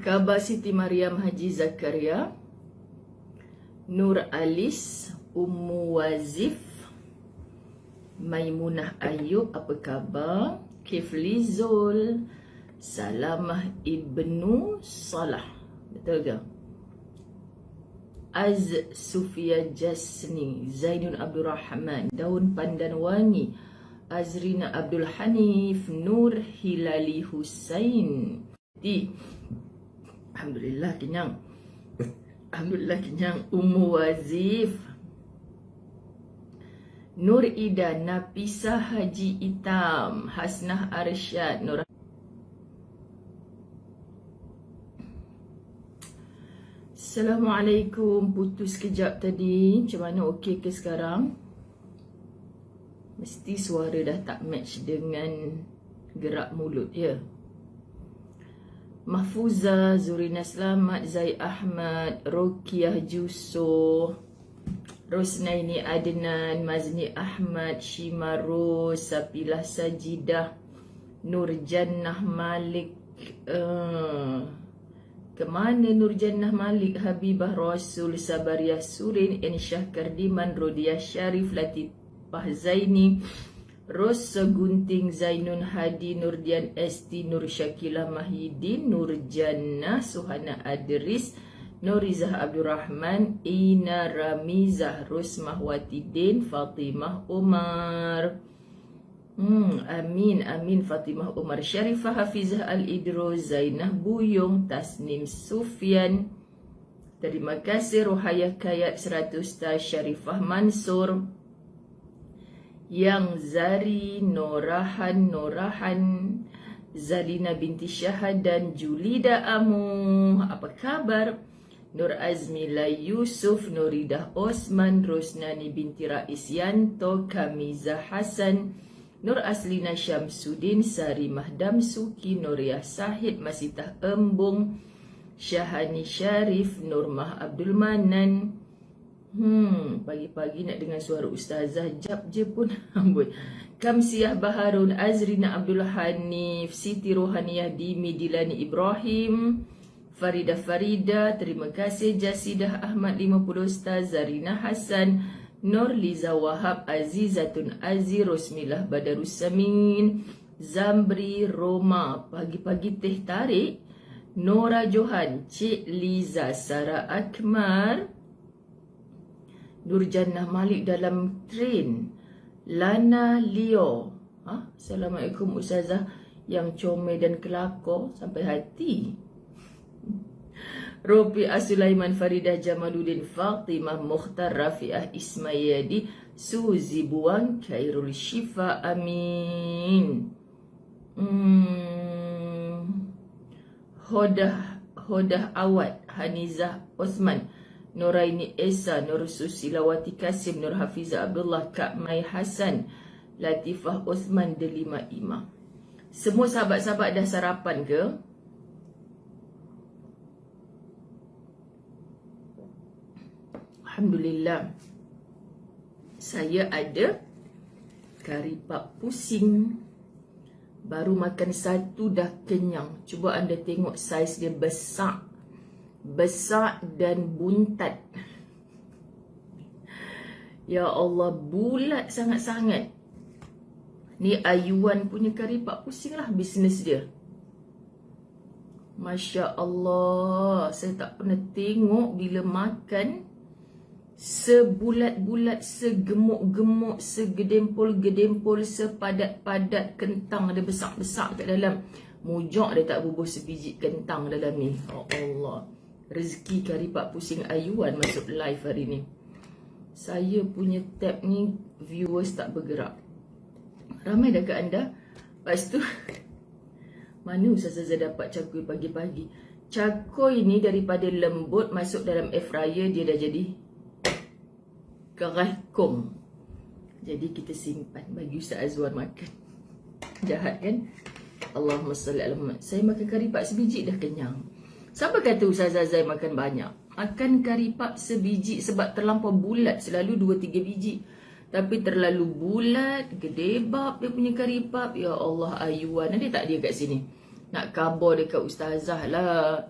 Khabar Siti Mariam Haji Zakaria, Nur Alis, Ummu Wazif, Maimunah Ayub, apa khabar? Kifli Zul, Salamah Ibnu Salah, betul ke? Az Sufia Jasni, Zainul Abdul Rahman, Daun Pandan Wangi, Azrina Abdul Hanif, Nur Hilali Husain. Alhamdulillah kenyang. Alhamdulillah kenyang. Ummu Wazif, Nur Ida, Nafisa Haji Itam, Hasnah Arsyad, Nur. Assalamualaikum. Putus kejap tadi. Macam mana, okey ke sekarang? Mesti suara dah tak match dengan gerak mulut ya. Mahfuza, Zurina Selamat, Zai Ahmad, Rokiah Juso, Rosnaini Adnan, Mazni Ahmad, Shima Ros, Sapilah Sajidah, Nur Jannah Malik, kemana Nur Jannah Malik, Habibah Rasul, Sabariah Surin, Ensyah Kardiman, Rodiah Syarif, Latifah Zaini, Rosa Gunting, Zainun Hadi, Nurdian Esti, Nur Syakila Mahidin, Nur Jannah, Suhana Adris, Nurizah Abdul Rahman, Ina Ramizah, Rosmahwati Din, Fatimah Umar. Amin, amin. Fatimah Umar, Syarifah Hafizah Al-Idrus, Zainah Buyung, Tasnim Sufyan. Terima kasih. Rohayah Kayat 100 tas, Syarifah Mansur, Yang Zari, Norahan, Zalina binti Syahadan, Julida Amu, apa khabar? Nur Azmila Yusuf, Nuridah Osman, Rosnani binti Rais Yanto, Kamiza Hasan, Nur Aslina Syamsuddin, Sarimah Damsuki, Nuriyah Sahid, Masitah Embung, Syahani Syarif, Nurmah Abdul Manan. Pagi-pagi nak dengar suara ustazah, jap je pun amboi. Kamsiah Baharun, Azrina Abdul Hanif, Siti Rohaniyah Dimi, Dilani Ibrahim, Farida, terima kasih. Jasidah Ahmad 50 Ustaz, Zarina Hasan, Nur Liza Wahab, Azizatun Aziz, Rosmilah Badarussamin, Zambri Roma, pagi-pagi teh tarik, Nora Johan, Cik Liza, Sarah Akmar, Nur Jannah Malik dalam train, Lana Leo. Assalamualaikum Ustazah yang comel dan kelakor sampai hati. Rofi'ah Sulaiman, Faridah Jamaluddin, Fatimah Mukhtar, Rafi'ah Ismayadi, Suzi Buang, Khairul Syifa, amin. Hodah Awad, Hanizah Osman, Nuraini Esa, Nur Susilawati Kasim, Nur Hafizah Abdullah, Kak Mai Hasan, Latifah Osman, Delima Imam. Semua sahabat-sahabat dah sarapan ke? Alhamdulillah. Saya ada kari pak pusing. Baru makan satu dah kenyang. Cuba anda tengok saiz dia besar. Besar dan buntat. Ya Allah, bulat sangat-sangat. Ni Ayuan punya kari pak pusing lah bisnes dia. Masya Allah. Saya tak pernah tengok bila makan sebulat-bulat, segemuk-gemuk, segedempol-gedempol, sepadat-padat kentang ada besar-besar kat dalam. Mujak dia tak bubuh sebiji kentang dalam ni. Oh Allah. Rezeki kari pak pusing Ayuan masuk live hari ni. Saya punya tab ni viewers tak bergerak. Ramai dah kat anda. Lepas tu mana Ustazah dapat cakui pagi-pagi? Cakui ni daripada lembut masuk dalam air fryer dia dah jadi kerah kong. Jadi kita simpan bagi Ustaz Azwan makan. Jahat kan? Allahumma salli ala Muhammad. Saya makan kari pak sebiji dah kenyang. Siapa kata Ustaz Azai makan banyak? Makan kari pak sebiji sebab terlampau bulat, selalu 2-3 biji. Tapi terlalu bulat, gedebab dia punya kari pak. Ya Allah, Ayuan ada tak dia kat sini? Nak khabar dekat Ustazah lah.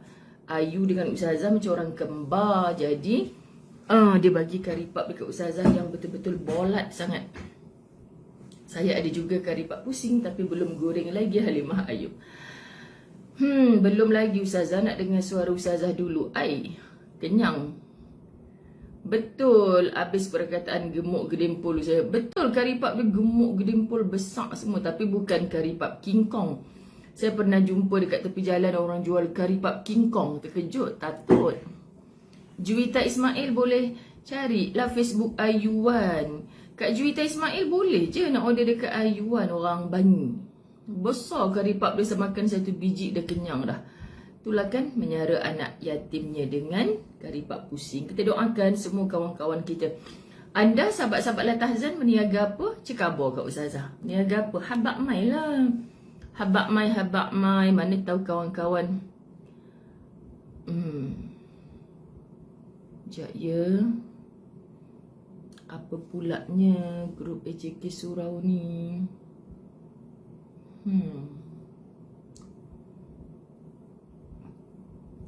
Ayu dengan Ustazah macam orang kembar. Jadi dia bagi kari pap dekat Ustazah yang betul-betul bolat sangat. Saya ada juga kari pap pusing tapi belum goreng lagi Halimah Ayub. Belum lagi Ustazah, nak dengar suara Ustazah dulu. Kenyang. Betul, habis perkataan gemuk gedimpul saya. Betul, kari pap dia gemuk gedimpul besar semua. Tapi bukan kari pap King Kong. Saya pernah jumpa dekat tepi jalan orang jual kari pap King Kong. Terkejut, takut. Juwita Ismail boleh carilah Facebook Ayuan. Kak Juwita Ismail boleh je nak order dekat Ayuan orang Banyu. Besar kari pap dia, semakan satu biji dah kenyang dah. Itulah kan menyara anak yatimnya dengan kari pap pusing. Kita doakan semua kawan-kawan kita. Anda sahabat-sahabat Latahzan meniaga apa? Cekabar kat Ustazah. Meniaga apa? Habak mai lah. Habak mai. Mana tahu kawan-kawan. Sekejap ya. Apa pulaknya grup AJK Surau ni?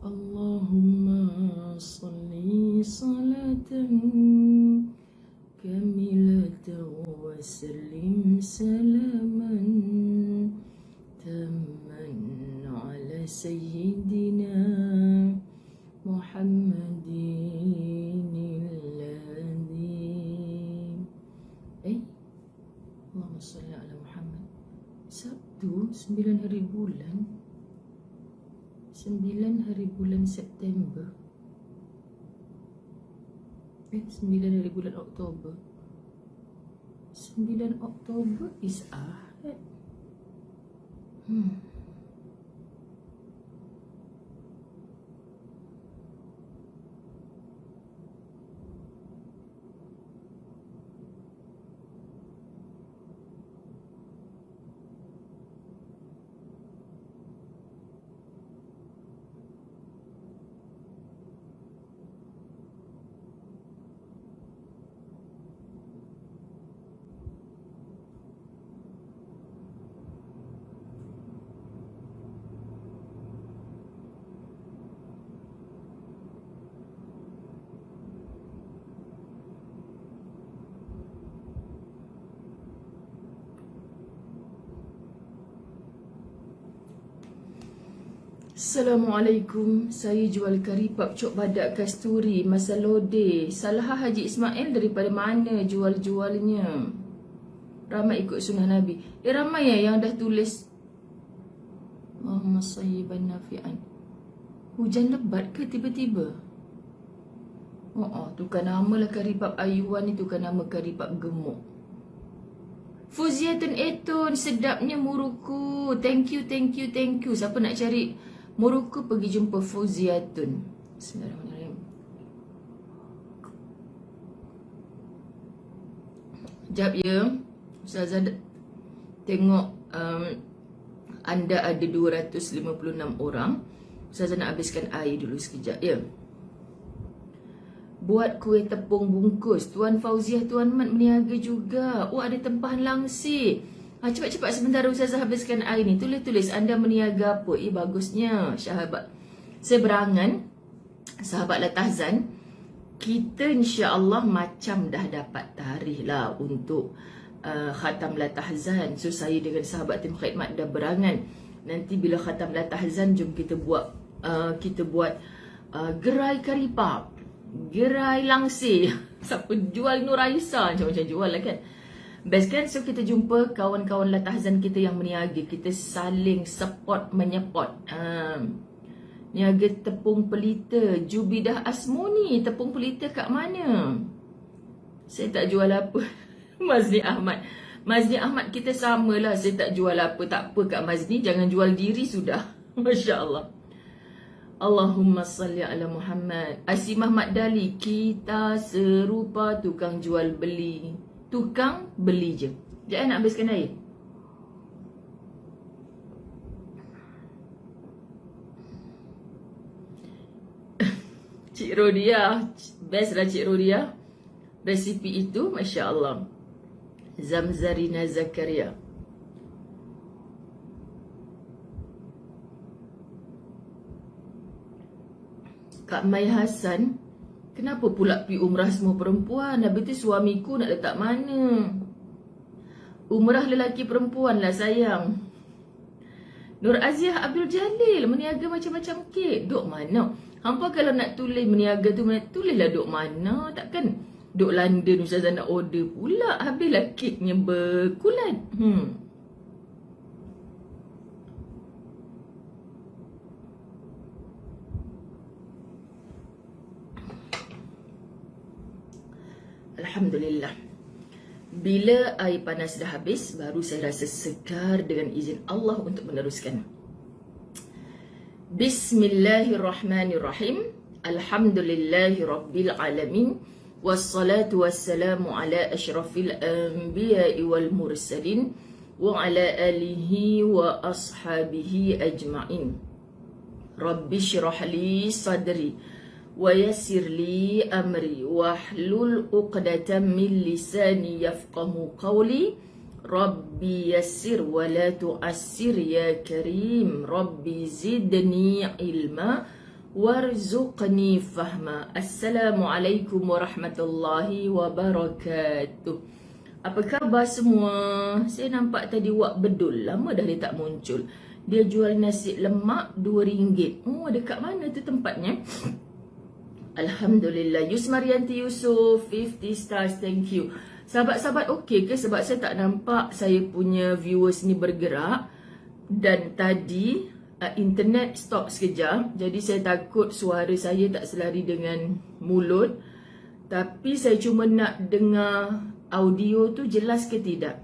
Allahumma salli salatan kamilatan wa sallim salaman tamman ala sayyidina Muhammadin alladhi Allahumma salli ala Muhammad. Sabtu 9 hari bulan 9 hari bulan September 9 hari bulan Oktober 9 Oktober is Ahad. Assalamualaikum. Saya jual kari pap cok badak kasturi masa lodeh. Salah Haji Ismail daripada mana jual-jualnya? Ramai ikut sunnah Nabi. Ramai yang dah tulis Allahumma sayyiban nafi'an. Hujan lebat ke tiba-tiba? Tu kan nama lah kari pap Ayuan ni, tu kan nama kari pap gemuk. Fuziatun Etun, sedapnya muruku. Thank you. Siapa nak cari Morocco pergi jumpa Fauziatun. Bismillahirrahmanirrahim. Sekejap ya. Ustazah tengok anda ada 256 orang. Ustazah nak habiskan air dulu sekejap ya. Buat kuih tepung bungkus. Tuan Fauziah, Tuan Mat meniaga juga. Ada tempahan langsir. Cepat-cepat sebentar Ustazah habiskan air ni. Tulis-tulis anda meniaga apa. Bagusnya sahabat seberangan, sahabat Latahzan. Kita insya-Allah macam dah dapat tarikh lah untuk khatam Latahzan. So saya dengan sahabat tim khidmat dah berangan. Nanti bila khatam Latahzan, jom kita buat gerai kari pap, gerai langsir. Siapa jual Nuraisa macam-macam jual lah kan. Best kan? So kita jumpa kawan-kawan Latahzan kita yang meniaga. Kita saling support menyepot. Niaga tepung pelita Jubidah Asmoni. Tepung pelita kat mana? Saya tak jual apa. Mazni Ahmad kita samalah. Saya tak jual apa. Tak apa Kak Mazni, jangan jual diri sudah. Masya Allah. Allahumma salli ala Muhammad. Asimah Makdali, kita serupa tukang jual beli. Tukang beli je. Jangan nak habiskan air. Cik Rodia, best lah Cik Rodia. Resipi itu, Masya Allah. Zamzarina Zakaria. Kak Mai Hassan, kenapa pula pergi umrah semua perempuan? Habis tu suamiku nak letak mana? Umrah lelaki perempuan lah sayang. Nur Aziah Abdul Jalil, meniaga macam-macam kek. Duk mana? Hampa kalau nak tulis meniaga tu, tulislah duk mana. Takkan duk London Ustazah nak order pula. Habislah keknya berkulat. Alhamdulillah. Bila air panas dah habis, baru saya rasa segar dengan izin Allah untuk meneruskan. Bismillahirrahmanirrahim. Alhamdulillahi rabbil alamin. Wassalatu wassalamu ala ashrafil anbiya'i wal mursalin wa ala alihi wa ashabihi ajma'in. Rabbi syrah li sadri wa yassir li amri wahlul 'uqdatam min lisani yafqahu qawli. Rabbi yassir wa la tu'assir ya karim. Rabbi zidni ilma warzuqni fahma. Assalamualaikum warahmatullahi wabarakatuh. Apa khabar semua? Saya nampak tadi Wak Bedul, lama dah dia tak muncul. Dia jual nasi lemak RM2. Oh, dekat mana tu tempatnya? Alhamdulillah. Yusmarianti Yusuf 50 stars, thank you. Sahabat-sahabat okey ke? Sebab saya tak nampak saya punya viewers ni bergerak. Dan tadi internet stop sekejap. Jadi saya takut suara saya tak selari dengan mulut. Tapi saya cuma nak dengar audio tu jelas ke tidak.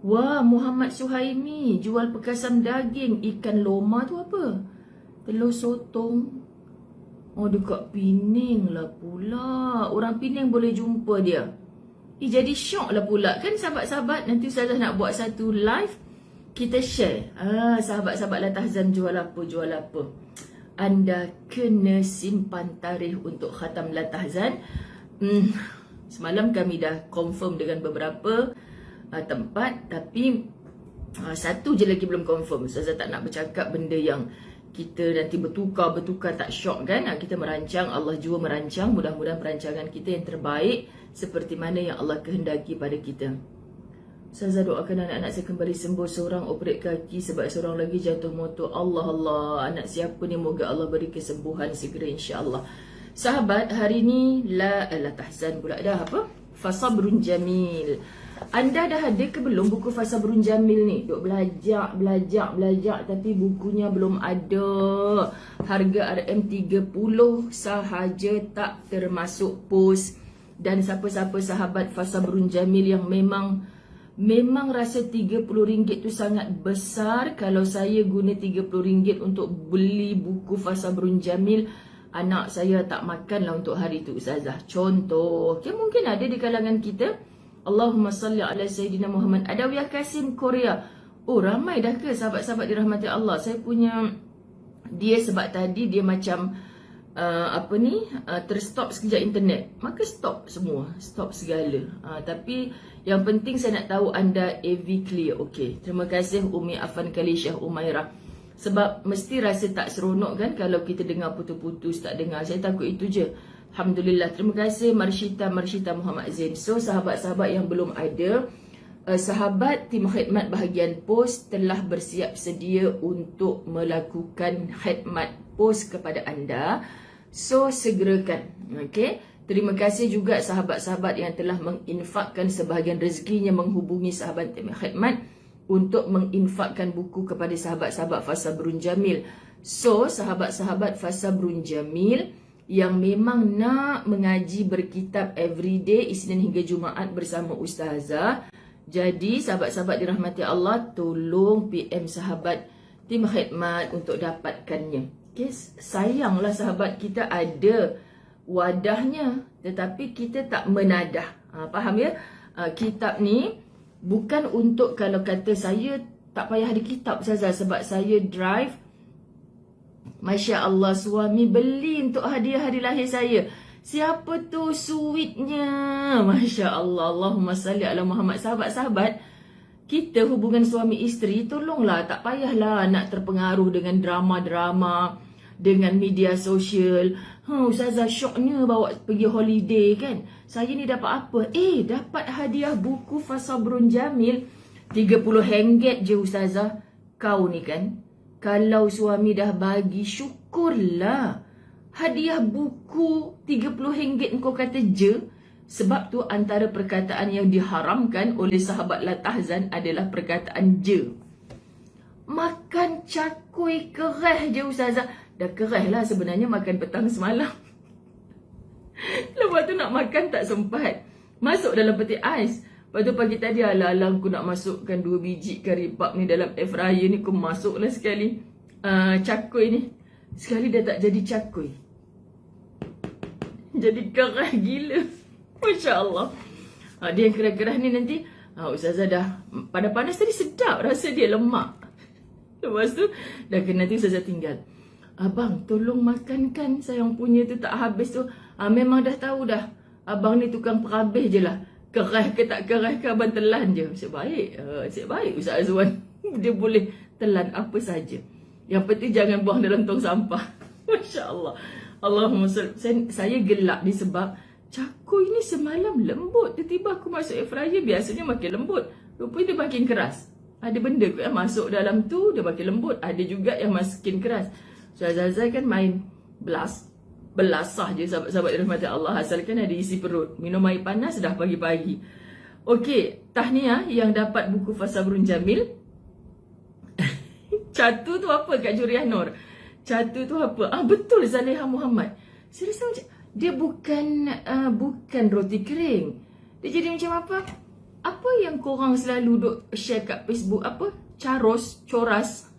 Wah, Muhammad Suhaimi jual perkasam daging. Ikan loma tu apa? Telur sotong. Oh, dekat Pening lah pula. Orang Pening boleh jumpa dia. Jadi syok lah pula. Kan sahabat-sahabat, nanti Ustazah nak buat satu live. Kita share. Sahabat-sahabat Latahzan jual apa, jual apa. Anda kena simpan tarikh untuk khatam Latahzan. Semalam kami dah confirm dengan beberapa tempat. Tapi satu je lagi belum confirm. Ustazah tak nak bercakap benda yang kita nanti bertukar tak syok kan. Kita merancang, Allah jua merancang. Mudah-mudahan perancangan kita yang terbaik seperti mana yang Allah kehendaki pada kita. Ustazah doakan anak-anak saya kembali sembuh. Seorang operate kaki sebab seorang lagi jatuh motor. Allah, anak siapa ni? Moga Allah beri kesembuhan segera insya-Allah. Sahabat, hari ni la tahzan pula dah apa? Fasabrun Jamil. Anda dah ada ke belum buku Fasabrun Jamil ni? Duk belajar tapi bukunya belum ada. Harga RM30 sahaja, tak termasuk pos. Dan siapa-siapa sahabat Fasabrun Jamil yang memang rasa RM30 tu sangat besar. Kalau saya guna RM30 untuk beli buku Fasabrun Jamil, anak saya tak makanlah untuk hari tu Ustazah. Contoh, mungkin ada di kalangan kita. Allahumma salli ala Sayyidina Muhammad. Adawiyah Kasim Korea. Oh, ramai dah ke sahabat-sahabat dirahmati Allah? Saya punya dia sebab tadi dia macam terstop sekejap internet. Maka stop semua, stop segala. Tapi yang penting saya nak tahu anda AV clear. Okey, terima kasih Umi Afan Khalishah Umairah. Sebab mesti rasa tak seronok kan kalau kita dengar putus-putus, tak dengar. Saya takut itu je. Alhamdulillah. Terima kasih Marshita Muhammad Zain. So sahabat-sahabat yang belum ada, sahabat tim khidmat bahagian pos telah bersiap sedia untuk melakukan khidmat pos kepada anda. So segerakan. Okey. Terima kasih juga sahabat-sahabat yang telah menginfakkan sebahagian rezekinya menghubungi sahabat tim khidmat untuk menginfakkan buku kepada sahabat-sahabat Fasabrun Jamil. So sahabat-sahabat Fasabrun Jamil yang memang nak mengaji berkitab everyday Isnin hingga Jumaat bersama Ustazah. Jadi sahabat-sahabat dirahmati Allah, tolong PM sahabat tim khidmat untuk dapatkannya. Okay, sayanglah sahabat kita ada wadahnya tetapi kita tak menadah. Faham ya? Kitab ni bukan untuk kalau kata saya tak payah ada kitab Ustazah sebab saya drive. Masya Allah, suami beli untuk hadiah hari lahir saya. Siapa tu sweetnya? Masya Allah. Allahumma salli ala Muhammad. Sahabat-sahabat, kita hubungan suami isteri, tolonglah, tak payahlah nak terpengaruh dengan drama-drama dengan media sosial. Ustazah syoknya bawa pergi holiday kan. Saya ni dapat apa? Dapat hadiah buku Fasabrun Jamil. RM30 je Ustazah. Kau ni kan, kalau suami dah bagi, syukurlah. Hadiah buku RM30 kau kata je. Sebab tu antara perkataan yang diharamkan oleh sahabat Latahzan adalah perkataan je. Makan cakui kerah je Ustazah. Dah kerah lah sebenarnya makan petang semalam. Lepas tu nak makan tak sempat. Masuk dalam peti ais. Lepas tu pagi tadi alang-alang aku nak masukkan 2 biji kari pap ni dalam air fryer ni. Aku masuklah sekali cakui ni. Sekali dah tak jadi cakui. Jadi kerah gila. Masya Allah. Dia yang kerah-kerah ni nanti Ustazah dah panas-panas tadi sedap. Rasa dia lemak. Lepas tu dah kena nanti Ustazah tinggal. Abang tolong makankan sayang punya tu tak habis tu. Memang dah tahu dah. Abang ni tukang perhabis je lah. Kerah ke tak kerah ke abang telan je. Asyik baik Ustaz Azwan. Dia boleh telan apa saja. Yang penting jangan buang dalam tong sampah. Masya Allah. Allahumma salli. Saya gelak ni sebab cakui ni semalam lembut. Tiba-tiba aku masuk air fryer biasanya makin lembut. Rupanya dia makin keras. Ada benda yang masuk dalam tu dia makin lembut. Ada juga yang makin keras. Ustazah kan main belasah je sahabat-sahabat dirahmati Allah. Asalkan ada isi perut. Minum air panas dah pagi-pagi. Okey, tahniah yang dapat buku Fasabrun Jamil. Catu tu apa Kak Juriah Nur? Catu tu apa? Betul Zaleha Muhammad. Serius macam dia bukan roti kering. Dia jadi macam apa? Apa yang korang selalu duk share kat Facebook? Apa? Coras.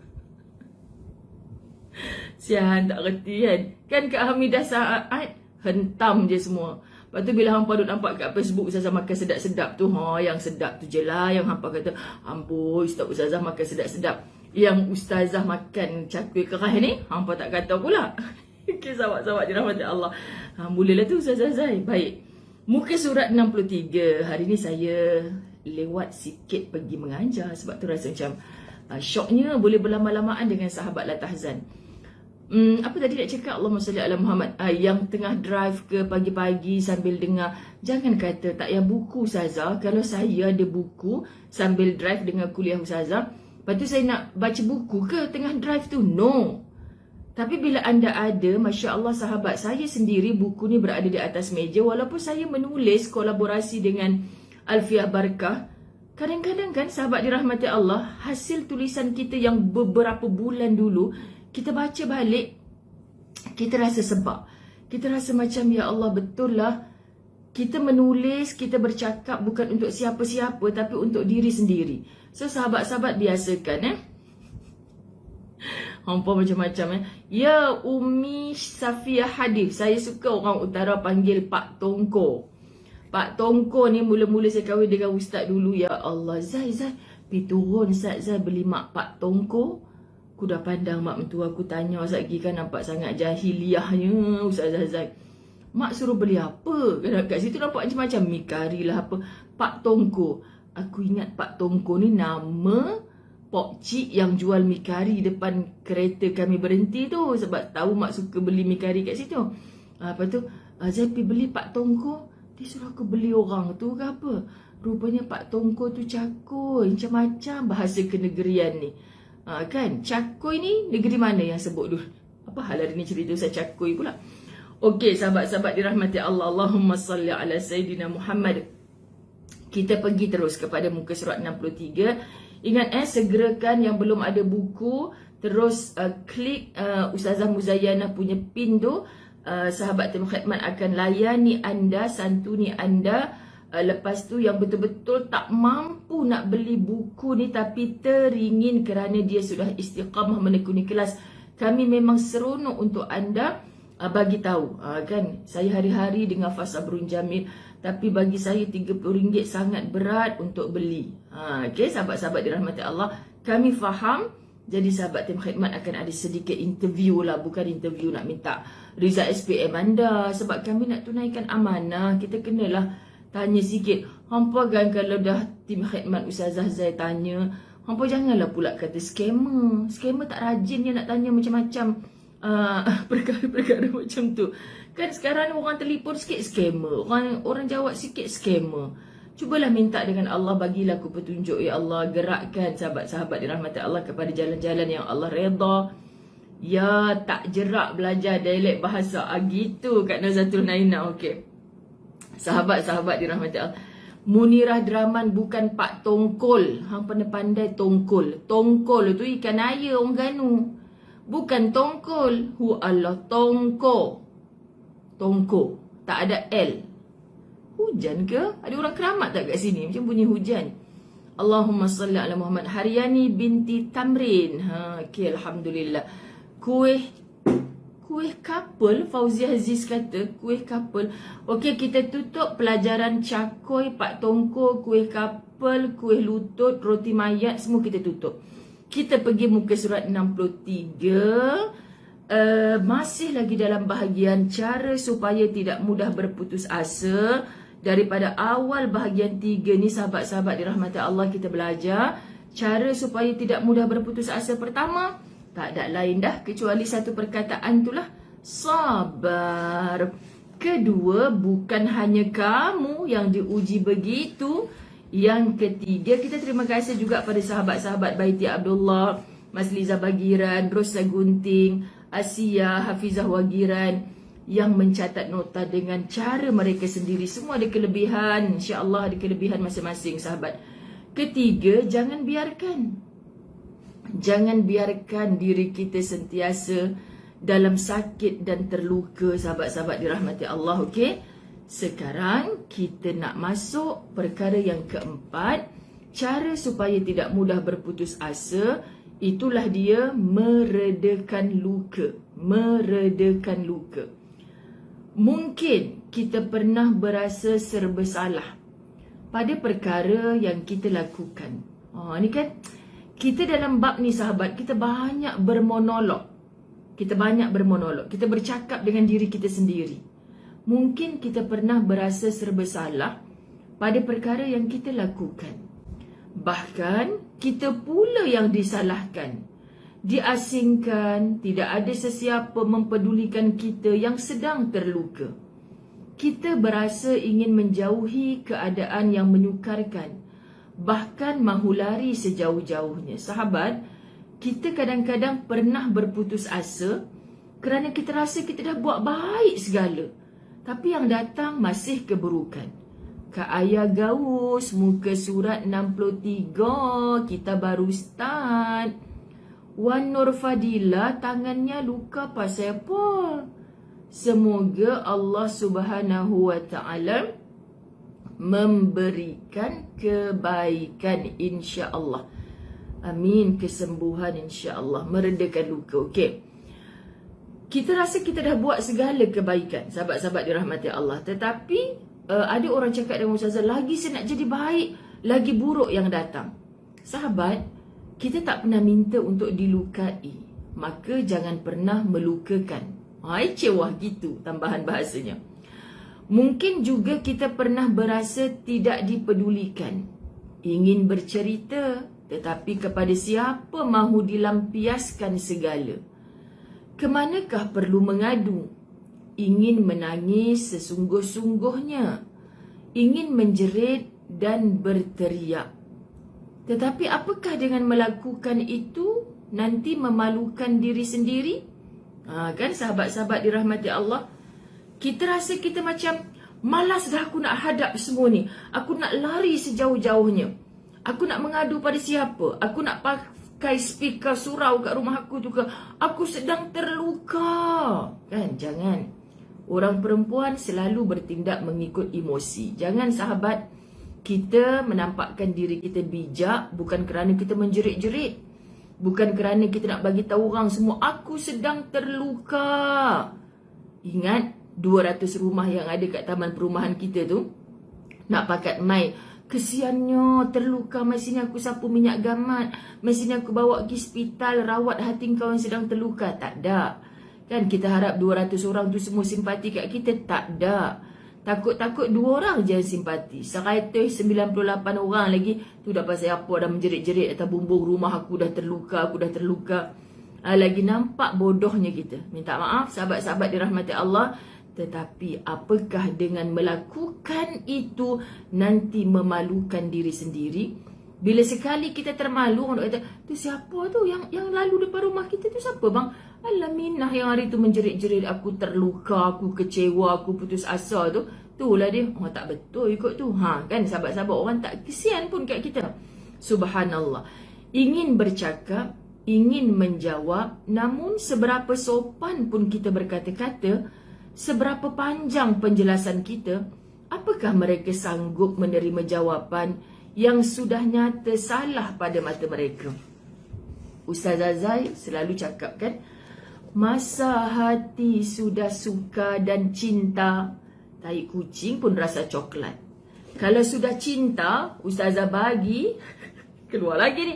Sian tak reti kan. Kan Kak Hamidah Saad hentam je semua. Lepas tu bila hampa duk nampak kat Facebook Ustazah makan sedap-sedap tu, yang sedap tu je lah yang hampa kata, ampun Ustazah makan sedap-sedap. Yang Ustazah makan cakui kerah ni, hampa tak kata pula. Okay, sahabat-sahabat dirahmati Allah. Mulalah tu Ustazah Zai. Baik. Muka surat 63. Hari ni saya lewat sikit pergi mengajar. Sebab tu rasa macam syoknya boleh berlama-lamaan dengan sahabat Latahzan. Apa tadi nak cakap? Allahumma salli ala Muhammad. Yang tengah drive ke pagi-pagi sambil dengar, jangan kata tak payah buku Ustazah. Kalau saya ada buku sambil drive dengan kuliah Ustazah, lepas tu saya nak baca buku ke tengah drive tu? No. Tapi bila anda ada, Masya Allah sahabat, saya sendiri buku ni berada di atas meja. Walaupun saya menulis kolaborasi dengan Alfiah Barakah, kadang-kadang kan sahabat dirahmati Allah, hasil tulisan kita yang beberapa bulan dulu, kita baca balik, kita rasa sebab. Kita rasa macam, ya Allah betul lah. Kita menulis, kita bercakap bukan untuk siapa-siapa, tapi untuk diri sendiri. So sahabat-sahabat biasakan hampa macam-macam Ya Umi Safia Hadif. Saya suka orang utara panggil Pak Tongko. Pak Tongko ni mula-mula saya kahwin dengan ustaz dulu. Ya Allah, Zai pergi turun Ustaz Zai beli mak Pak Tongko. Aku dah pandang mak mentua aku, tanya Ustaz Gi kan nampak sangat jahiliahnya Ustaz Zai. Mak suruh beli apa? Kat situ nampak macam-macam, mi kari lah apa. Pak Tongko. Aku ingat Pak Tongko ni nama Pok Cik yang jual mi kari depan kereta kami berhenti tu. Sebab tahu mak suka beli mi kari kat situ. Lepas tu Zai pergi beli Pak Tongko. Dia suruh aku beli orang tu ke apa. Rupanya Pak Tongko tu cakui. Macam-macam bahasa kenegerian ni. Kan cakui ni negeri mana yang sebut dulu. Apa hal hari ni cerita saya cakui pula. Okey sahabat-sahabat dirahmati Allah. Allahumma salli ala Sayyidina Muhammad. Kita pergi terus kepada muka surat 63. Ingat segerakan yang belum ada buku, terus klik Ustazah Muzayyanah punya pin tu. Sahabat tim khidmat akan layani anda, santuni anda. Lepas tu yang betul-betul tak mampu nak beli buku ni tapi teringin kerana dia sudah istiqamah menekuni kelas, kami memang seronok untuk anda bagi tahu. Kan saya hari-hari dengar Fasabrun Jamil, tapi bagi saya RM30 sangat berat untuk beli. Okay, sahabat-sahabat dirahmati Allah, kami faham. Jadi sahabat tim khidmat akan ada sedikit interview lah. Bukan interview nak minta result SPM anda. Sebab kami nak tunaikan amanah. Kita kenalah tanya sikit. Hampa kan kalau dah tim khidmat Ustazah Zai tanya, hampa janganlah pula kata scammer. Scammer tak rajin dia nak tanya macam-macam perkara-perkara macam tu. Kan sekarang orang telefon sikit scammer, orang jawab sikit scammer. Cubalah minta dengan Allah, bagilah aku petunjuk ya Allah, gerakkan sahabat-sahabat dirahmati Allah kepada jalan-jalan yang Allah redha. Ya, tak jerak belajar dialek bahasa. Gitu Kak Nazatul Naina. Okey. Sahabat-sahabat dirahmati Allah. Munirah Draman bukan Pak Tongkol. Hang pandai-pandai tongkol. Tongkol tu ikan air orang Ganu. Bukan tongkol. Hu Allah, tongko. Tongko. Tak ada L. Hujan ke? Ada orang keramat tak kat sini? Macam bunyi hujan. Allahumma salli ala Muhammad. Haryani binti Tamrin. Okey, alhamdulillah. Kuih couple, Fauzi Aziz kata kuih couple. Okey, kita tutup pelajaran cakoi, Pak Tongko, kuih couple, kuih lutut, roti mayat, semua kita tutup. Kita pergi muka surat 63. Masih lagi dalam bahagian cara supaya tidak mudah berputus asa. Daripada awal bahagian 3 ni, sahabat-sahabat dirahmati Allah, kita belajar cara supaya tidak mudah berputus asa. Pertama, tak ada lain dah kecuali satu perkataan itulah, sabar. Kedua, bukan hanya kamu yang diuji begitu. Yang ketiga, kita terima kasih juga pada sahabat-sahabat Baiti Abdullah, Mas Liza Bagiran, Rosa Gunting, Asia, Hafizah Wagiran, yang mencatat nota dengan cara mereka sendiri. Semua ada kelebihan, insya-Allah ada kelebihan masing-masing sahabat. Ketiga, jangan biarkan diri kita sentiasa dalam sakit dan terluka, sahabat-sahabat dirahmati Allah. Okey. Sekarang kita nak masuk perkara yang keempat, cara supaya tidak mudah berputus asa. Itulah dia, meredakan luka. Meredakan luka. Mungkin kita pernah berasa serba salah pada perkara yang kita lakukan. Ni kan, kita dalam bab ni sahabat, kita banyak bermonolog. Kita bercakap dengan diri kita sendiri. Mungkin kita pernah berasa serba salah pada perkara yang kita lakukan. Bahkan kita pula yang disalahkan, diasingkan, tidak ada sesiapa mempedulikan kita yang sedang terluka. Kita berasa ingin menjauhi keadaan yang menyukarkan, bahkan mahu lari sejauh-jauhnya. Sahabat, kita kadang-kadang pernah berputus asa kerana kita rasa kita dah buat baik segala, tapi yang datang masih keburukan. Kak Ayah Gaus, muka surat 63, kita baru start. Wan Nur Fadila, tangannya luka pasal apa? Semoga Allah Subhanahu Wa Taala memberikan kebaikan, insya-Allah. Amin, kesembuhan insya-Allah, meredakan luka. Okey. Kita rasa kita dah buat segala kebaikan, sahabat-sahabat dirahmati Allah. Tetapi ada orang cakap dengan Ustazah, lagi saya nak jadi baik, lagi buruk yang datang. Sahabat, kita tak pernah minta untuk dilukai, maka jangan pernah melukakan. Cewah gitu tambahan bahasanya. Mungkin juga kita pernah berasa tidak dipedulikan, ingin bercerita, tetapi kepada siapa mahu dilampiaskan segala. Kemanakah perlu mengadu? Ingin menangis sesungguh-sungguhnya, ingin menjerit dan berteriak. Tetapi apakah dengan melakukan itu nanti memalukan diri sendiri? Kan sahabat-sahabat dirahmati Allah, kita rasa kita macam malas dah aku nak hadap semua ni. Aku nak lari sejauh-jauhnya. Aku nak mengadu pada siapa? Aku nak pakai speaker surau kat rumah aku tu ke? Aku sedang terluka. Kan, jangan. Orang perempuan selalu bertindak mengikut emosi. Jangan sahabat, kita menampakkan diri kita bijak bukan kerana kita menjerit-jerit. Bukan kerana kita nak bagi tahu orang semua aku sedang terluka. Ingat 200 rumah yang ada kat taman perumahan kita tu, nak pakat mai, kesiannya terluka, mai sini aku sapu minyak gamat, mai sini aku bawa pergi hospital, rawat hati kau yang sedang terluka. Tak ada. Kan kita harap 200 orang tu semua simpati kat kita. Tak ada. Takut-takut 2 orang je yang simpati. 198 orang lagi tu dah pasal apa, dah menjerit-jerit atau bumbung rumah aku dah terluka, aku dah terluka. lagi nampak bodohnya kita. Minta maaf sahabat-sahabat dirahmati Allah. Tetapi apakah dengan melakukan itu nanti memalukan diri sendiri? Bila sekali kita termalu, orang kata, tu siapa tu yang lalu depan rumah kita tu siapa bang? Alaminah yang hari tu menjerit-jerit, aku terluka, aku kecewa, aku putus asa tu. Itulah dia. Oh tak betul ikut tu. Kan sahabat-sahabat, orang tak kesian pun kat kita. Subhanallah. Ingin bercakap, ingin menjawab, namun seberapa sopan pun kita berkata-kata, seberapa panjang penjelasan kita, apakah mereka sanggup menerima jawapan yang sudah nyata salah pada mata mereka? Ustaz Azai selalu cakap kan, masa hati sudah suka dan cinta, tai kucing pun rasa coklat. Kalau sudah cinta, Ustazah bagi keluar lagi ni,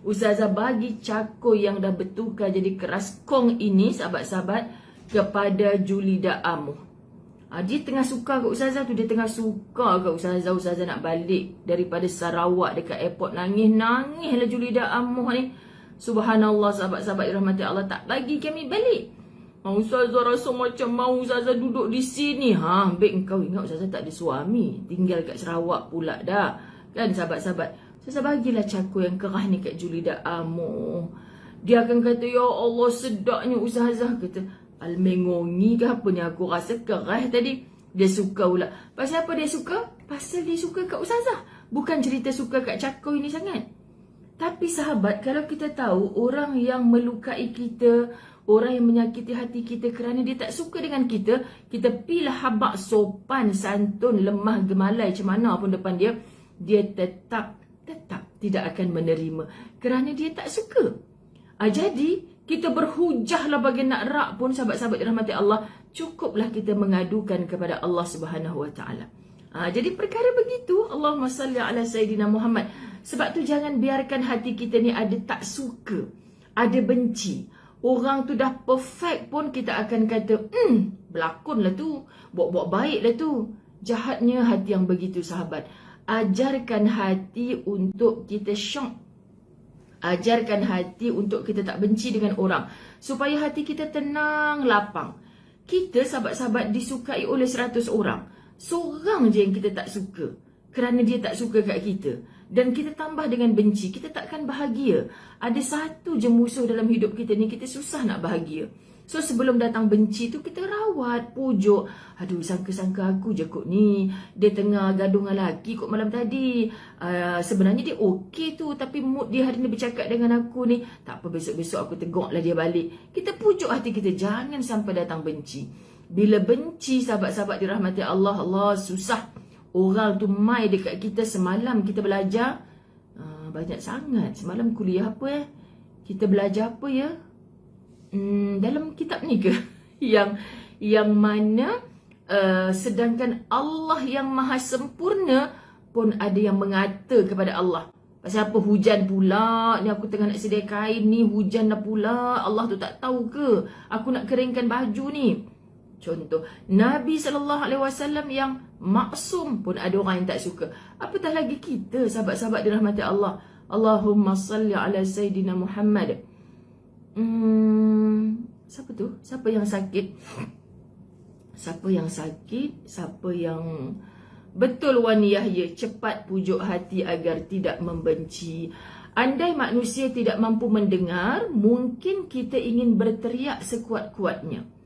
Ustazah bagi cakul yang dah bertukar jadi keras kong ini, sahabat-sahabat, kepada Julida Amuh. Dia tengah suka kat Ustazah tu. Dia tengah suka kat Ustazah. Ustazah nak balik daripada Sarawak dekat airport. Nangis lah Julida Amuh ni. Subhanallah sahabat-sahabat dirahmati Allah. Tak bagi kami balik. Ustazah rasa macam mau Ustazah duduk di sini. Baik engkau ingat Ustazah tak ada suami. Tinggal kat Sarawak pula dah. Kan sahabat-sahabat. Ustazah bagilah cakul yang kerah ni kat Julida Amuh. Dia akan kata, ya Allah sedapnya Ustazah. Kata, Almengongi ke apa ni, aku rasa keras tadi. Dia suka pula. Pasal apa dia suka? Pasal dia suka kat Ustazah. Bukan cerita suka kat cakul ini sangat. Tapi sahabat, kalau kita tahu orang yang melukai kita, orang yang menyakiti hati kita kerana dia tak suka dengan kita, kita pilih habak sopan, santun, lemah, gemalai macam mana pun depan dia, dia tetap tidak akan menerima kerana dia tak suka. Jadi kita berhujahlah bagi nak rak pun, sahabat-sahabat dirahmati Allah, cukuplah kita mengadukan kepada Allah Subhanahu Wa Taala. Jadi perkara begitu. Allahumma salli ala Sayyidina Muhammad. Sebab tu jangan biarkan hati kita ni ada tak suka, ada benci. Orang tu dah perfect pun kita akan kata, berlakon lah tu, buat-buat baik lah tu. Jahatnya hati yang begitu sahabat. Ajarkan hati untuk kita syok. Ajarkan hati untuk kita tak benci dengan orang, supaya hati kita tenang, lapang. Kita sahabat-sahabat disukai oleh 100 orang, seorang je yang kita tak suka kerana dia tak suka kat kita, dan kita tambah dengan benci, kita takkan bahagia. Ada satu je musuh dalam hidup kita ni, kita susah nak bahagia. So sebelum datang benci tu, kita rawat, pujuk. Aduh, sangka-sangka aku je kot ni, dia tengah gaduh dengan lelaki kot malam tadi. Sebenarnya dia okey tu, tapi mood dia hari ni bercakap dengan aku ni. Tak apa, besok-besok aku tegaklah dia balik. Kita pujuk hati kita, jangan sampai datang benci. Bila benci, sahabat-sahabat dirahmati Allah, Allah susah. Orang tu mai dekat kita. Semalam kita belajar banyak sangat. Semalam kuliah apa kita belajar apa ya? Dalam kitab ni ke? Yang mana sedangkan Allah yang maha sempurna pun ada yang mengata kepada Allah. Pasal apa hujan pula? Ni aku tengah nak sedia kain ni, hujan dah pula. Allah tu tak tahu ke aku nak keringkan baju ni? Contoh, Nabi SAW yang maksum pun ada orang yang tak suka. Apatah lagi kita, sahabat-sahabat dirahmati Allah. Allahumma salli ala Sayyidina Muhammad. Siapa tu? Siapa yang sakit? Siapa yang sakit? Siapa yang... Betul Wan Yahya, cepat pujuk hati agar tidak membenci. Andai manusia tidak mampu mendengar, mungkin kita ingin berteriak sekuat-kuatnya.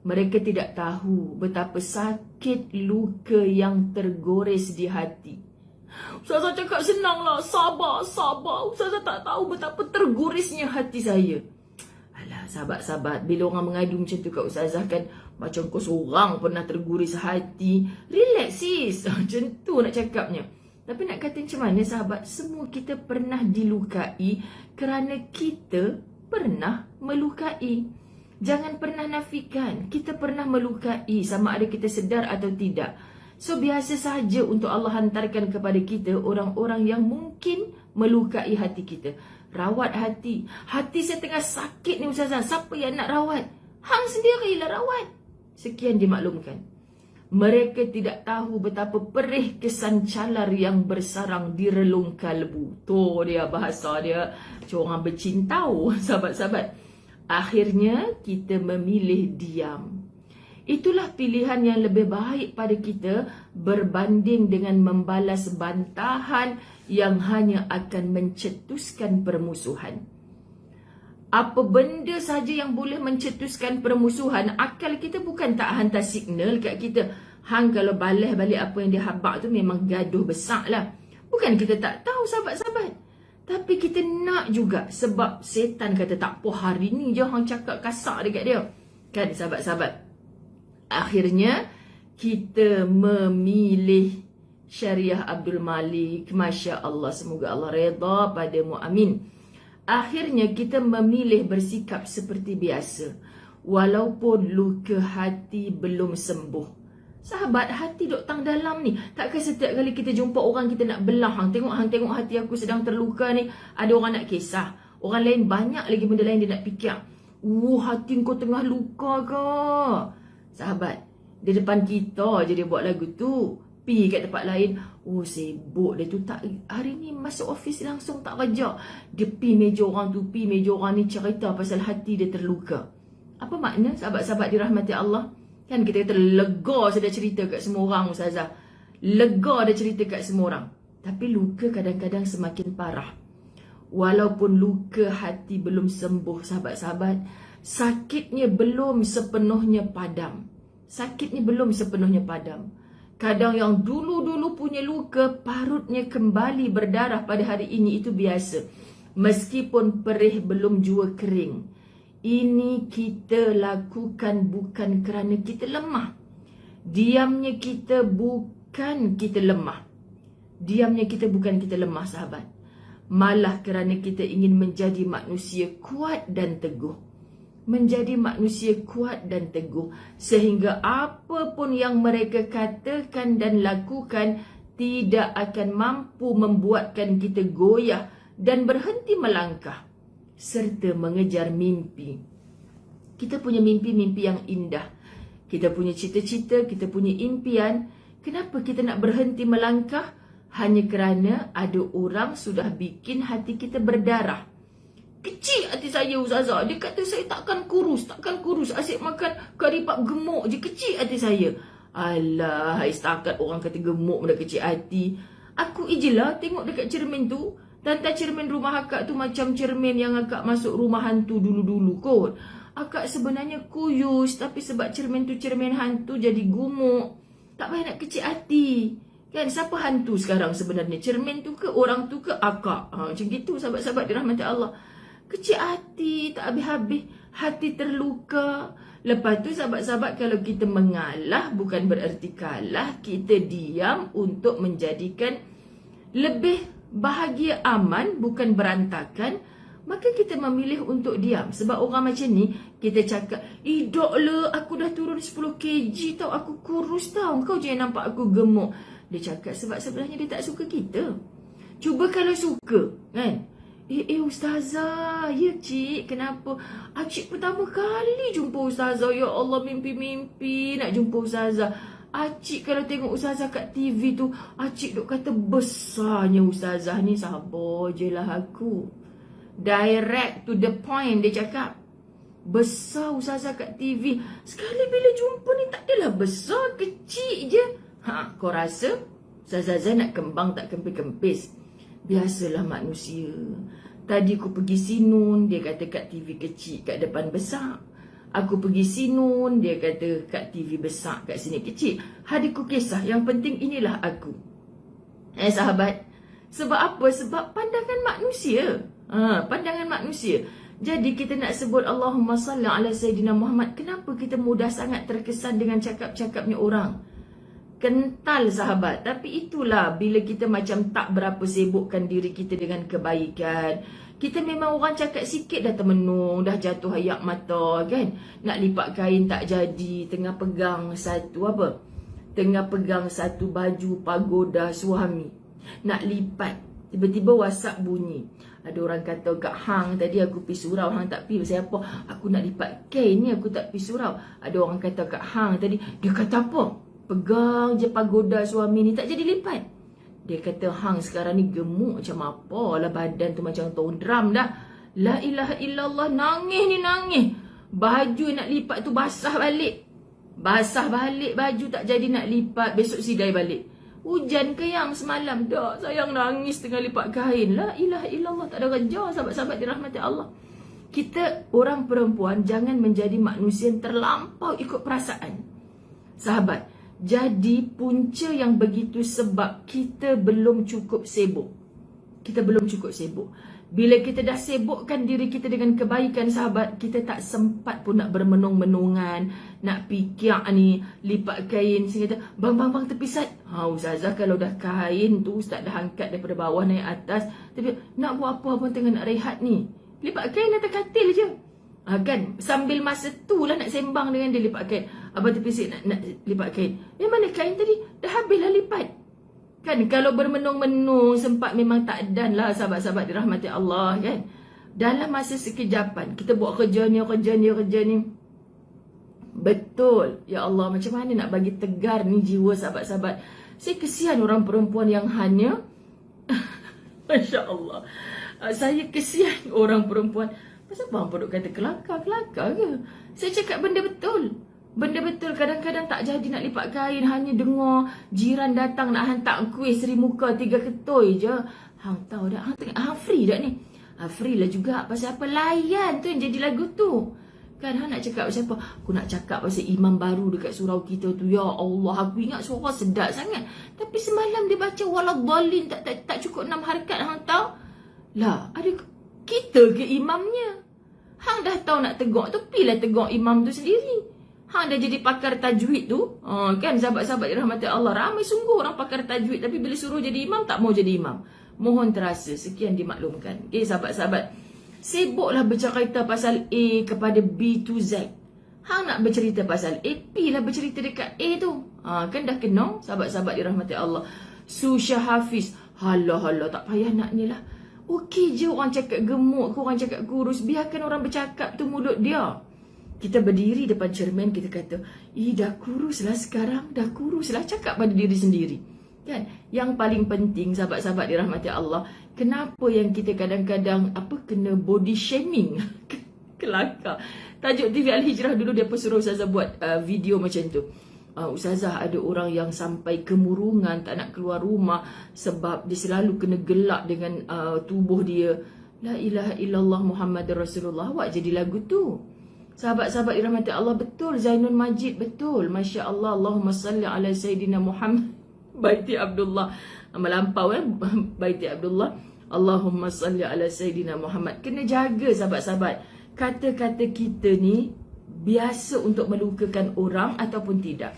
Mereka tidak tahu betapa sakit luka yang tergores di hati. Ustazah cakap senanglah, sabar. Ustazah tak tahu betapa tergoresnya hati saya. Alah, sahabat-sahabat, bila orang mengadu macam tu kat Ustazah kan, macam kau seorang pernah tergores hati. Relax sis, macam tu nak cakapnya. Tapi nak kata macam mana sahabat, semua kita pernah dilukai kerana kita pernah melukai. Jangan pernah nafikan, kita pernah melukai sama ada kita sedar atau tidak. So biasa saja untuk Allah hantarkan kepada kita orang-orang yang mungkin melukai hati kita. Rawat hati. Hati saya tengah sakit ni Ustazah, siapa yang nak rawat? Hang sendirilah rawat. Sekian dimaklumkan. Mereka tidak tahu betapa perih kesan calar yang bersarang di relung kalbu. Tu dia bahasa dia, macam orang bercintau, sahabat-sahabat. Akhirnya kita memilih diam. Itulah pilihan yang lebih baik pada kita berbanding dengan membalas bantahan yang hanya akan mencetuskan permusuhan. Apa benda saja yang boleh mencetuskan permusuhan, akal kita bukan tak hantar signal kat kita. Hang kalau balas balik apa yang dia habak tu memang gaduh besar lah. Bukan kita tak tahu sahabat-sahabat. Tapi kita nak juga sebab setan kata tak apa hari ni je hang cakap kasar dekat dia. Kan sahabat-sahabat. Akhirnya kita memilih Syariah Abdul Malik. Masya Allah, semoga Allah redha padamu, amin. Akhirnya kita memilih bersikap seperti biasa walaupun luka hati belum sembuh. Sahabat, hati duk tang dalam ni. Takkan setiap kali kita jumpa orang kita nak belah, hang tengok hati aku sedang terluka ni, ada orang nak kisah. Orang lain banyak lagi benda lain dia nak fikir. Hati kau tengah luka ke? Sahabat, di depan kita je dia buat lagu tu. Pi kat tempat lain, sibuk dia tu, tak hari ni masuk office langsung tak kerja. Dia pi meja orang tu, pi meja orang ni, cerita pasal hati dia terluka. Apa makna sahabat-sahabat dirahmati Allah? Kan kita kata lega saya dah cerita kat semua orang, Ustazah. Lega dah cerita kat semua orang. Tapi luka kadang-kadang semakin parah. Walaupun luka hati belum sembuh, sahabat-sahabat, sakitnya belum sepenuhnya padam. Sakitnya belum sepenuhnya padam. Kadang yang dulu-dulu punya luka, parutnya kembali berdarah pada hari ini, itu biasa. Meskipun perih belum jua kering. Ini kita lakukan bukan kerana kita lemah. Diamnya kita bukan kita lemah. Diamnya kita bukan kita lemah, sahabat. Malah kerana kita ingin menjadi manusia kuat dan teguh. Menjadi manusia kuat dan teguh. Sehingga apapun yang mereka katakan dan lakukan tidak akan mampu membuatkan kita goyah dan berhenti melangkah. Serta mengejar mimpi. Kita punya mimpi-mimpi yang indah. Kita punya cita-cita, kita punya impian. Kenapa kita nak berhenti melangkah? Hanya kerana ada orang sudah bikin hati kita berdarah. Kecil hati saya, Ustazah. Dia kata saya takkan kurus. Asyik makan kari pap gemuk je. Kecil hati saya. Alah, setakat orang kata gemuk dah kecil hati. Aku ijelah tengok dekat cermin tu. Tanta cermin rumah akak tu macam cermin yang akak masuk rumah hantu dulu-dulu kot. Akak sebenarnya kuyus. Tapi sebab cermin tu cermin hantu jadi gemuk. Tak payah nak kecil hati. Kan, siapa hantu sekarang sebenarnya? Cermin tu ke, orang tu ke, akak? Macam gitu sahabat-sahabat dirahmati Allah. Kecil hati, tak habis-habis. Hati terluka. Lepas tu sahabat-sahabat, kalau kita mengalah bukan bererti kalah. Kita diam untuk menjadikan lebih bahagia aman, bukan berantakan. Maka kita memilih untuk diam. Sebab orang macam ni, kita cakap, Dok le, aku dah turun 10 kg tau. Aku kurus tau. Kau je yang nampak aku gemuk. Dia cakap sebab sebenarnya dia tak suka kita. Cuba kalau suka, kan? Ustazah, ya cik, kenapa? Cik pertama kali jumpa Ustazah. Ya Allah, mimpi-mimpi nak jumpa Ustazah. Cik kalau tengok Ustazah kat TV tu, cik duk kata besarnya Ustazah ni. Sabar je lah aku. Direct to the point dia cakap. Besar Ustazah kat TV. Sekali bila jumpa ni tak adalah besar, kecil je. Kau rasa Ustazah nak kembang tak kempis-kempis? Biasalah manusia. Tadi aku pergi Sinun, dia kata kat TV kecil, kat depan besar. Aku pergi Sinun, dia kata kat TV besar, kat sini kecil. Hadiku kisah, yang penting inilah aku. Sahabat, sebab apa? Sebab pandangan manusia. Pandangan manusia. Jadi kita nak sebut Allahumma salli ala Sayyidina Muhammad. Kenapa kita mudah sangat terkesan dengan cakap-cakapnya orang? Kental sahabat. Tapi itulah bila kita macam tak berapa sibukkan diri kita dengan kebaikan. Kita memang orang cakap sikit dah termenung, dah jatuh ayak mata kan. Nak lipat kain tak jadi, tengah pegang satu apa? Tengah pegang satu baju pagoda suami. Nak lipat, tiba-tiba WhatsApp bunyi. Ada orang kata, Kak Hang tadi aku pergi surau, Hang tak pergi. Pasal apa? Aku nak lipat kain ni, aku tak pergi surau. Ada orang kata, Kak Hang tadi, dia kata apa? Pegang je pagoda suami ni tak jadi lipat. Dia kata, Hang sekarang ni gemuk macam apa lah, badan tu macam tong drum dah. La ilaha illallah, nangis ni nangis. Baju nak lipat tu basah balik. Basah balik baju, tak jadi nak lipat. Besok sidai balik. Hujan ke yang semalam? Tak, sayang nangis tengah lipat kain. La ilaha illallah, tak ada kerja sahabat-sahabat dirahmati Allah. Kita orang perempuan jangan menjadi manusia yang terlampau ikut perasaan. Sahabat, jadi punca yang begitu sebab kita belum cukup sibuk. Kita belum cukup sibuk. Bila kita dah sibukkan diri kita dengan kebaikan, sahabat, kita tak sempat pun nak bermenung-menungan, nak fikir ni, lipat kain. Saya kata, bang, tepisat. Ustazah kalau dah kain tu, Ustaz dah angkat daripada bawah naik atas. Tapi nak buat apa pun tengah nak rehat ni. Lipat kain atas katil je. Kan, sambil masa tu lah nak sembang dengan dia lipat kain. Abang tepisat nak lipat kain. Yang mana kain tadi? Dah habis lah lipat. Kan, kalau bermenung-menung sempat memang tak dan lah sahabat-sahabat dirahmati Allah kan. Dalam masa sekejapan kita buat kerja ni. Betul. Ya Allah, macam mana nak bagi tegar ni jiwa sahabat-sahabat. Saya kesian orang perempuan yang hanya Masya Allah. Saya kesian orang perempuan. Pasal bang Podok kata kelakar ke? Saya cakap benda betul. Benda betul, kadang-kadang tak jadi nak lipat kain. Hanya dengar jiran datang nak hantar kuih Seri Muka 3 ketoi je. Hang tahu dah, hang free dah ni. Free lah juga. Pasal apa? Layan tu yang jadi lagu tu. Kan, hang nak cakap pasal apa? Aku nak cakap pasal imam baru dekat surau kita tu. Ya Allah, aku ingat suara sedap sangat. Tapi semalam dia baca waladhdallin tak cukup 6 harakat. Hang tahu? Lah, ada kita ke imamnya? Hang dah tahu nak tegur tu, pilih tegur imam tu sendiri. Hang dah jadi pakar tajwid tu. Kan, sahabat-sahabat dirahmati Allah, ramai sungguh orang pakar tajwid, tapi bila suruh jadi imam tak mau jadi imam. Mohon terasa, sekian dimaklumkan. Sahabat-sahabat, sibuklah bercerita pasal A kepada B to Z. Hang nak bercerita pasal A, P lah bercerita dekat A tu. Kan dah kena, sahabat-sahabat dirahmati Allah. Susha Hafiz, halah tak payah nak ni lah. Okey je orang cakap gemuk ke, orang cakap kurus, biarkan orang bercakap tu mulut dia. Kita berdiri depan cermin, kita kata, dah kurus lah sekarang, dah kurus lah. Cakap pada diri sendiri. Kan? Yang paling penting, sahabat-sahabat dirahmati Allah, kenapa yang kita kadang-kadang kena body shaming? Kelakar. Tajuk TV Al-Hijrah dulu dia suruh Ustazah buat video macam tu. Ustazah, ada orang yang sampai kemurungan, tak nak keluar rumah sebab dia selalu kena gelak dengan tubuh dia. La ilaha illallah Muhammadur Rasulullah. Awak jadi lagu tu. Sahabat-sahabat dirahmati Allah, betul. Zainul Majid, betul. Masya Allah. Allahumma salli ala Sayyidina Muhammad. Baiti Abdullah. Melampau Baiti Abdullah. Allahumma salli ala Sayyidina Muhammad. Kena jaga sahabat-sahabat. Kata-kata kita ni biasa untuk melukakan orang ataupun tidak.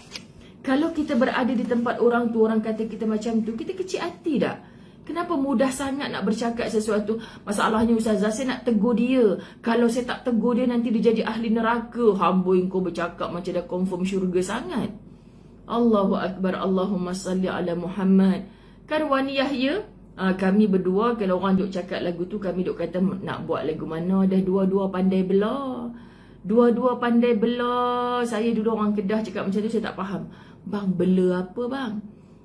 Kalau kita berada di tempat orang tu, orang kata kita macam tu, kita kecil hati tak? Kenapa mudah sangat nak bercakap sesuatu? Masalahnya Ustazah, saya nak tegur dia. Kalau saya tak tegur dia, nanti dia jadi ahli neraka. Hamboi kau bercakap macam dah confirm syurga sangat. Allahu Akbar. Allahumma salli ala Muhammad. Kan Wani Yahya, kami berdua, kalau orang duk cakap lagu tu, kami duk kata nak buat lagu mana. Dah dua-dua pandai belah. Dua-dua pandai belah. Saya dulu orang Kedah cakap macam tu, saya tak faham. Bang, bela apa bang?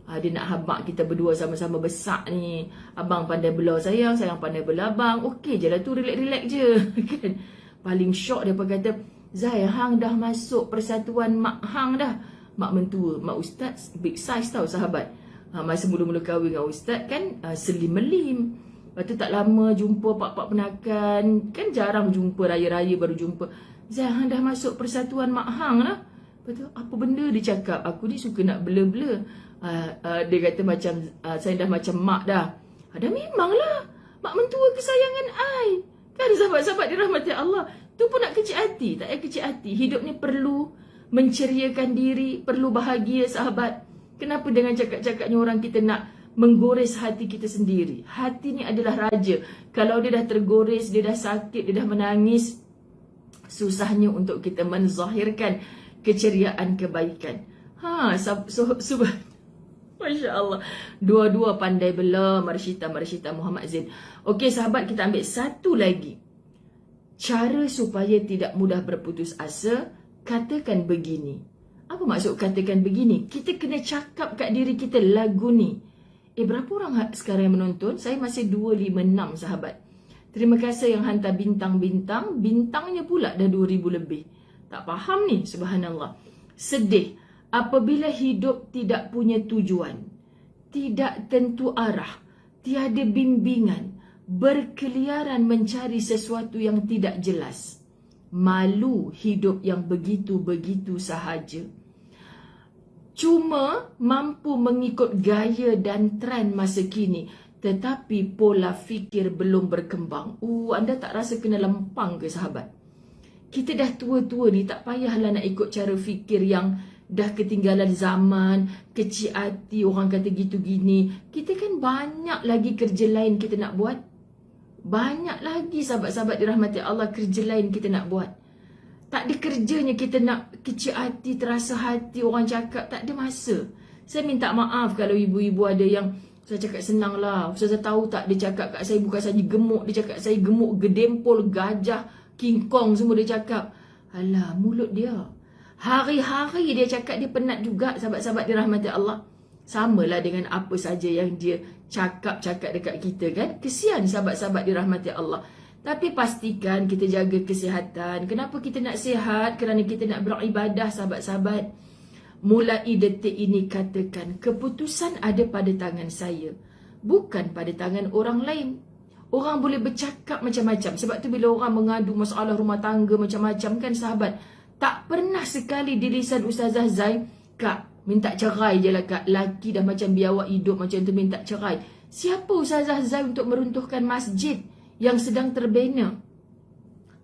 Dia nak habak kita berdua sama-sama besar ni. Abang pandai belah sayang, sayang pandai belah abang. Okey je lah tu, relax-relax je. Kan? Paling syok dia kata, Zai, hang dah masuk persatuan mak hang dah. Mak mentua, mak ustaz, big size tau sahabat. Masa mula-mula kahwin dengan ustaz kan, selim-melim. Lepas tu tak lama jumpa pak-pak penakan. Kan jarang jumpa, raya-raya baru jumpa. Zai, hang dah masuk persatuan mak hang lah. Lepas tu, apa benda dia cakap? Aku ni suka nak bela-bela. Dia kata macam saya dah macam mak dah. Dah memanglah. Mak mentua kesayangan I. Kan sahabat-sahabat dirahmati Allah. Tu pun nak kecil hati. Tak payah kecil hati. Hidup ni perlu menceriakan diri. Perlu bahagia sahabat. Kenapa dengan cakap-cakapnya orang kita nak menggores hati kita sendiri? Hati ni adalah raja. Kalau dia dah tergores, dia dah sakit, dia dah menangis, susahnya untuk kita menzahirkan keceriaan kebaikan. Masya Allah. Dua-dua pandai bela. Marsyita Muhammad Zain. Okey sahabat, kita ambil satu lagi. Cara supaya tidak mudah berputus asa. Katakan begini. Apa maksud katakan begini? Kita kena cakap kat diri kita lagu ni. Berapa orang sekarang yang menonton? Saya masih 256 sahabat. Terima kasih yang hantar bintang-bintang. Bintangnya pula dah 2,000 lebih. Tak faham ni, subhanallah. Sedih apabila hidup tidak punya tujuan, tidak tentu arah, tiada bimbingan, berkeliaran mencari sesuatu yang tidak jelas. Malu hidup yang begitu-begitu sahaja. Cuma mampu mengikut gaya dan trend masa kini, tetapi pola fikir belum berkembang. Anda tak rasa kena lempang ke sahabat? Kita dah tua-tua ni, tak payahlah nak ikut cara fikir yang dah ketinggalan zaman, kecil hati, orang kata gitu gini. Kita kan banyak lagi kerja lain kita nak buat. Banyak lagi sahabat-sahabat dirahmati Allah kerja lain kita nak buat. Tak ada kerjanya kita nak kecil hati, terasa hati, orang cakap, tak ada masa. Saya minta maaf kalau ibu-ibu ada yang saya cakap senang lah. Ustazah tahu tak, dia cakap kat saya bukan saja gemuk, dia cakap saya gemuk, gedempol, gajah, King Kong semua dia cakap. Alah, mulut dia. Hari-hari dia cakap dia penat juga sahabat-sahabat dirahmati Allah. Samalah dengan apa saja yang dia cakap-cakap dekat kita kan. Kesian sahabat-sahabat dirahmati Allah. Tapi pastikan kita jaga kesihatan. Kenapa kita nak sihat? Kerana kita nak beribadah sahabat-sahabat. Mulai detik ini katakan, keputusan ada pada tangan saya, bukan pada tangan orang lain. Orang boleh bercakap macam-macam. Sebab tu bila orang mengadu masalah rumah tangga macam-macam kan sahabat, tak pernah sekali di lisan Ustazah Zai, Kak, minta cerai je lah Kak. Laki dah macam biawak hidup macam tu minta cerai. Siapa Ustazah Zai untuk meruntuhkan masjid yang sedang terbina?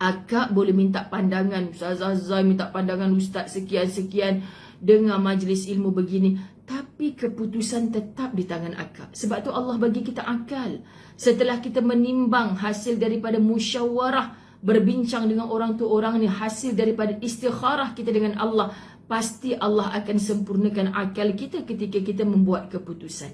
Akak boleh minta pandangan Ustazah Zai, minta pandangan Ustaz sekian-sekian dengan majlis ilmu begini, tapi keputusan tetap di tangan akak. Sebab tu Allah bagi kita akal. Setelah kita menimbang hasil daripada musyawarah, berbincang dengan orang tu orang ni, hasil daripada istikharah kita dengan Allah, pasti Allah akan sempurnakan akal kita ketika kita membuat keputusan.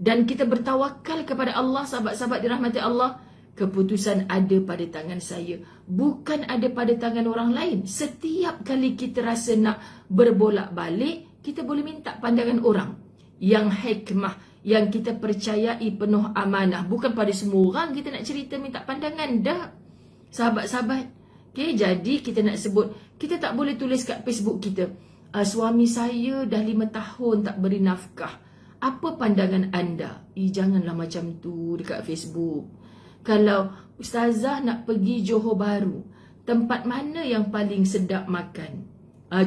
Dan kita bertawakal kepada Allah, sahabat-sahabat dirahmati Allah. Keputusan ada pada tangan saya, bukan ada pada tangan orang lain. Setiap kali kita rasa nak berbolak-balik, kita boleh minta pandangan orang yang hikmah, yang kita percayai penuh amanah. Bukan pada semua orang kita nak cerita minta pandangan. Dah, sahabat-sahabat. Okay, jadi kita nak sebut, kita tak boleh tulis kat Facebook kita, suami saya dah 5 tahun tak beri nafkah. Apa pandangan anda? Janganlah macam tu dekat Facebook. Kalau Ustazah nak pergi Johor Bahru, tempat mana yang paling sedap makan?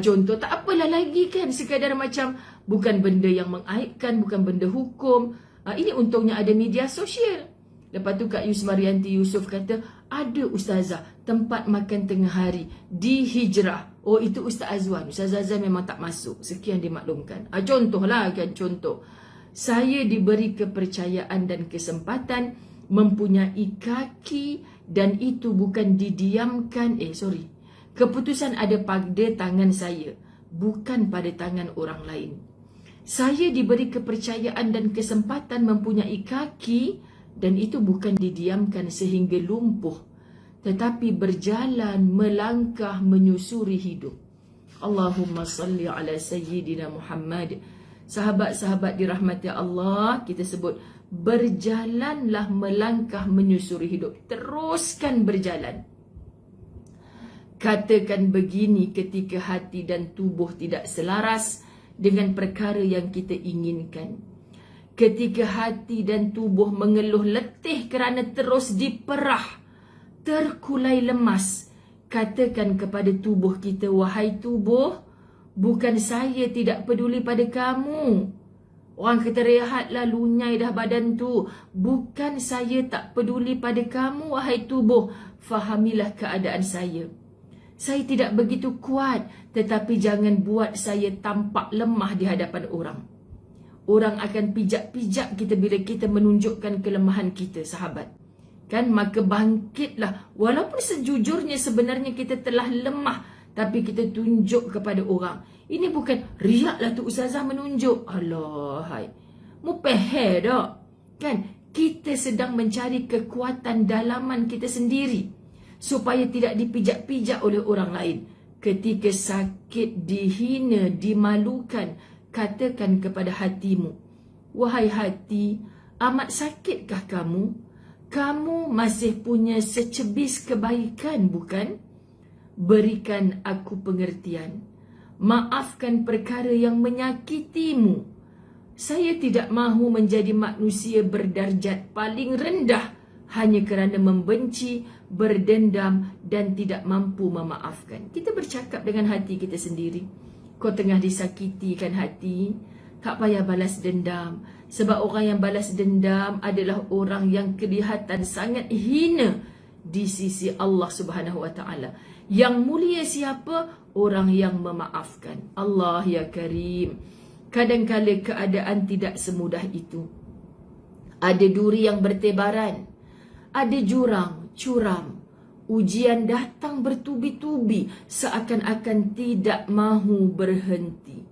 Contoh, tak apalah lagi kan, sekadar macam bukan benda yang mengaibkan, bukan benda hukum. Ini untungnya ada media sosial. Lepas tu Kak Yusmarianti Yusof kata, ada Ustazah tempat makan tengah hari di Hijrah. Oh, itu Ustaz Azwan. Ustaz Azwan memang tak masuk. Sekian dimaklumkan. Contohlah kan, contoh. Saya diberi kepercayaan dan kesempatan mempunyai kaki, dan itu bukan didiamkan. Keputusan ada pada tangan saya, bukan pada tangan orang lain. Saya diberi kepercayaan dan kesempatan mempunyai kaki, dan itu bukan didiamkan sehingga lumpuh, tetapi berjalan, melangkah, menyusuri hidup. Allahumma salli ala Sayyidina Muhammad. Sahabat-sahabat dirahmati Allah, kita sebut, berjalanlah, melangkah, menyusuri hidup. Teruskan berjalan. Katakan begini ketika hati dan tubuh tidak selaras dengan perkara yang kita inginkan. Ketika hati dan tubuh mengeluh letih kerana terus diperah, terkulai lemas, katakan kepada tubuh kita, wahai tubuh, bukan saya tidak peduli pada kamu. Orang kata rehatlah, lunyai dah badan tu. Bukan saya tak peduli pada kamu, wahai tubuh. Fahamilah keadaan saya. Saya tidak begitu kuat, tetapi jangan buat saya tampak lemah di hadapan orang. Orang akan pijak-pijak kita bila kita menunjukkan kelemahan kita, sahabat. Kan, maka bangkitlah. Walaupun sejujurnya sebenarnya kita telah lemah, tapi kita tunjuk kepada orang. Ini bukan riak lah tu Ustazah menunjuk. Alah, mupehe dah. Kan, kita sedang mencari kekuatan dalaman kita sendiri, supaya tidak dipijak-pijak oleh orang lain. Ketika sakit, dihina, dimalukan, katakan kepada hatimu, wahai hati, amat sakitkah kamu? Kamu masih punya secebis kebaikan, bukan? Berikan aku pengertian. Maafkan perkara yang menyakitimu. Saya tidak mahu menjadi manusia berdarjat paling rendah hanya kerana membenci, berdendam dan tidak mampu memaafkan. Kita bercakap dengan hati kita sendiri. Kau tengah disakiti kan hati? Tak payah balas dendam. Sebab orang yang balas dendam adalah orang yang kelihatan sangat hina di sisi Allah Subhanahu Wa Taala. Yang mulia siapa? Orang yang memaafkan. Allah ya Karim. Kadang-kala keadaan tidak semudah itu. Ada duri yang bertebaran. Ada jurang, curam. Ujian datang bertubi-tubi seakan-akan tidak mahu berhenti.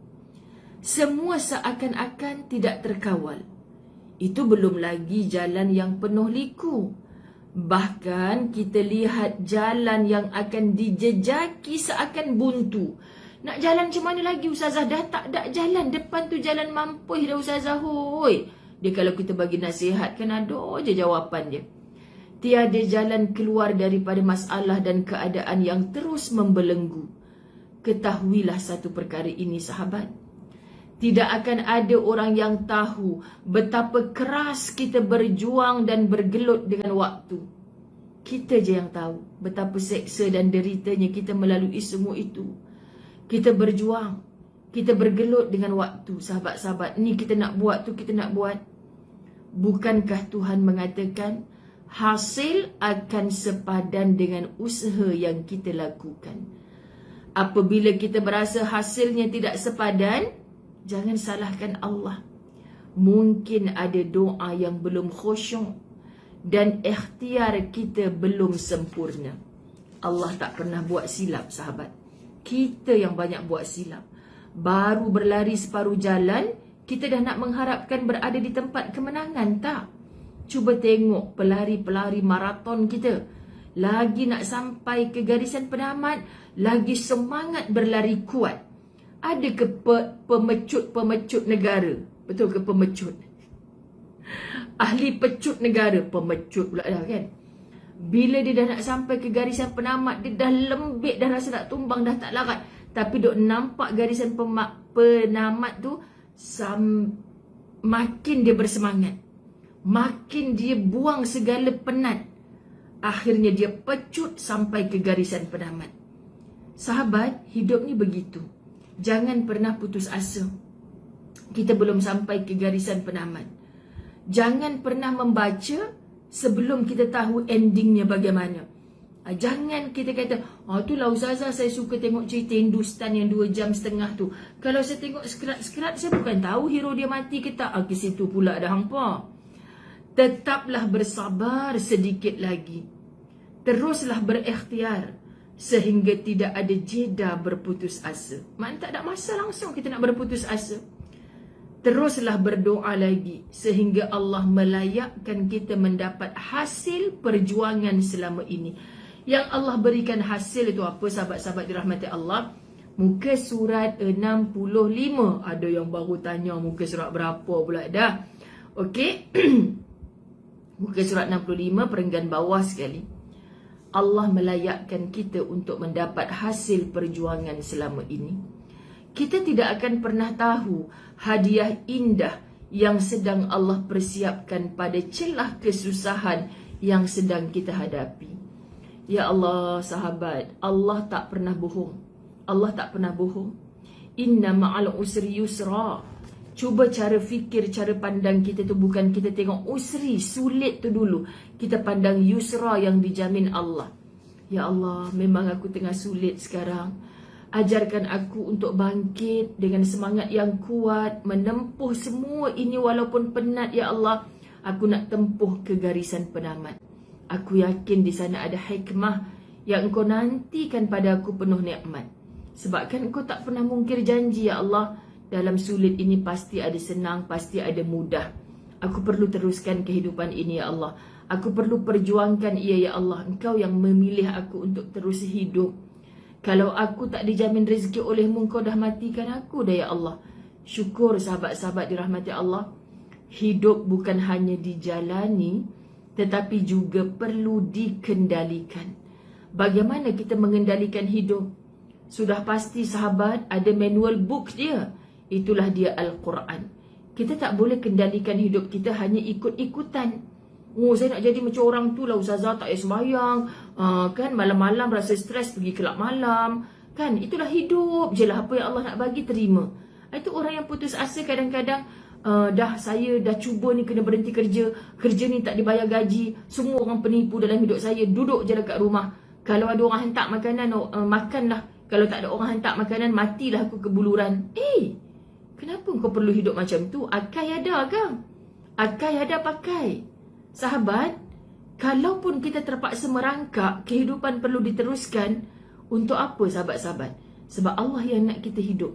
Semua seakan-akan tidak terkawal. Itu belum lagi jalan yang penuh liku. Bahkan kita lihat jalan yang akan dijejaki seakan buntu. Nak jalan macam mana lagi Ustazah? Dah tak ada jalan. Depan tu jalan mampuh dah Ustazah. Hoi. Dia kalau kita bagi nasihat kan ada je jawapan dia. Tiada jalan keluar daripada masalah dan keadaan yang terus membelenggu. Ketahuilah satu perkara ini sahabat. Tidak akan ada orang yang tahu betapa keras kita berjuang dan bergelut dengan waktu. Kita je yang tahu betapa seksa dan deritanya kita melalui semua itu. Kita berjuang, kita bergelut dengan waktu. Sahabat-sahabat, ni kita nak buat, tu kita nak buat. Bukankah Tuhan mengatakan hasil akan sepadan dengan usaha yang kita lakukan? Apabila kita berasa hasilnya tidak sepadan, jangan salahkan Allah. Mungkin ada doa yang belum khusyuk dan ikhtiar kita belum sempurna. Allah tak pernah buat silap sahabat. Kita yang banyak buat silap. Baru berlari separuh jalan, kita dah nak mengharapkan berada di tempat kemenangan, tak? Cuba tengok pelari-pelari maraton kita. Lagi nak sampai ke garisan penamat, lagi semangat berlari kuat. Ada ke pemecut-pemecut negara? Betul ke pemecut? Ahli pecut negara. Pemecut pula dah kan? Bila dia dah nak sampai ke garisan penamat, dia dah lembik, dah rasa nak tumbang, dah tak larat. Tapi duk nampak garisan penamat tu, makin dia bersemangat. Makin dia buang segala penat. Akhirnya dia pecut sampai ke garisan penamat. Sahabat, hidup ni begitu. Jangan pernah putus asa. Kita belum sampai ke garisan penamat. Jangan pernah membaca sebelum kita tahu endingnya bagaimana. Jangan kita kata, itulah Ustazah saya suka tengok cerita Hindustan yang 2 jam setengah tu. Kalau saya tengok sekerat-sekerat, saya bukan tahu hero dia mati ke tak. Ke situ pula dah hampa. Tetaplah bersabar sedikit lagi. Teruslah berikhtiar sehingga tidak ada jeda berputus asa. Maknanya tak ada masa langsung kita nak berputus asa. Teruslah berdoa lagi sehingga Allah melayakkan kita mendapat hasil perjuangan selama ini. Yang Allah berikan hasil itu apa sahabat-sahabat dirahmati Allah? Muka surat 65. Ada yang baru tanya muka surat berapa pula dah. Okey. Muka surat 65 perenggan bawah sekali. Allah melayakkan kita untuk mendapat hasil perjuangan selama ini. Kita tidak akan pernah tahu hadiah indah yang sedang Allah persiapkan pada celah kesusahan yang sedang kita hadapi. Ya Allah sahabat, Allah tak pernah bohong. Allah tak pernah bohong. Inna ma'al usri yusra. Cuba cara fikir, cara pandang kita tu bukan kita tengok usri, sulit tu dulu. Kita pandang yusra yang dijamin Allah. Ya Allah, memang aku tengah sulit sekarang. Ajarkan aku untuk bangkit dengan semangat yang kuat, menempuh semua ini walaupun penat ya Allah. Aku nak tempuh ke garisan penamat. Aku yakin di sana ada hikmah yang Engkau nantikan pada aku penuh nikmat. Sebab kan Engkau tak pernah mungkir janji ya Allah. Dalam sulit ini pasti ada senang, pasti ada mudah. Aku perlu teruskan kehidupan ini ya Allah. Aku perlu perjuangkan ia ya Allah. Engkau yang memilih aku untuk terus hidup. Kalau aku tak dijamin rezeki olehmu, Engkau dah matikan aku dah ya Allah. Syukur sahabat-sahabat dirahmati Allah. Hidup bukan hanya dijalani, tetapi juga perlu dikendalikan. Bagaimana kita mengendalikan hidup? Sudah pasti sahabat, ada manual book dia. Itulah dia Al-Quran. Kita tak boleh kendalikan hidup kita hanya ikut-ikutan. Oh, saya nak jadi macam orang tu lah, ustazah tak payah sembahyang, kan malam-malam rasa stres pergi kelab malam, kan itulah hidup je lah, apa yang Allah nak bagi terima. Itu orang yang putus asa kadang-kadang, saya dah cuba ni kena berhenti kerja ni tak dibayar gaji, semua orang penipu dalam hidup saya, duduk je dekat rumah. Kalau ada orang hantar makanan, makanlah. Kalau tak ada orang hantar makanan, matilah aku kebuluran. Kenapa kau perlu hidup macam tu? Akai ada ke? Akai ada pakai. Sahabat, kalaupun kita terpaksa merangkak, kehidupan perlu diteruskan. Untuk apa sahabat-sahabat? Sebab Allah yang nak kita hidup.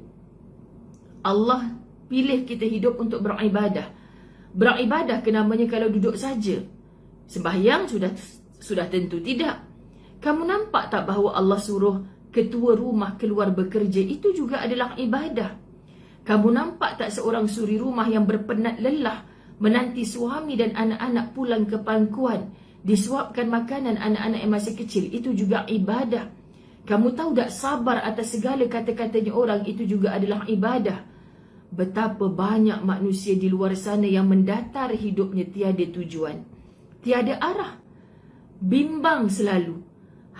Allah pilih kita hidup untuk beribadah. Beribadah ke namanya kalau duduk saja? Sembahyang sudah tentu tidak. Kamu nampak tak bahawa Allah suruh ketua rumah keluar bekerja? Itu juga adalah ibadah. Kamu nampak tak seorang suri rumah yang berpenat lelah menanti suami dan anak-anak pulang ke pangkuan, disuapkan makanan anak-anak yang masih kecil? Itu juga ibadah. Kamu tahu tak sabar atas segala kata-katanya orang? Itu juga adalah ibadah. Betapa banyak manusia di luar sana yang mendatar hidupnya tiada tujuan, tiada arah, bimbang selalu,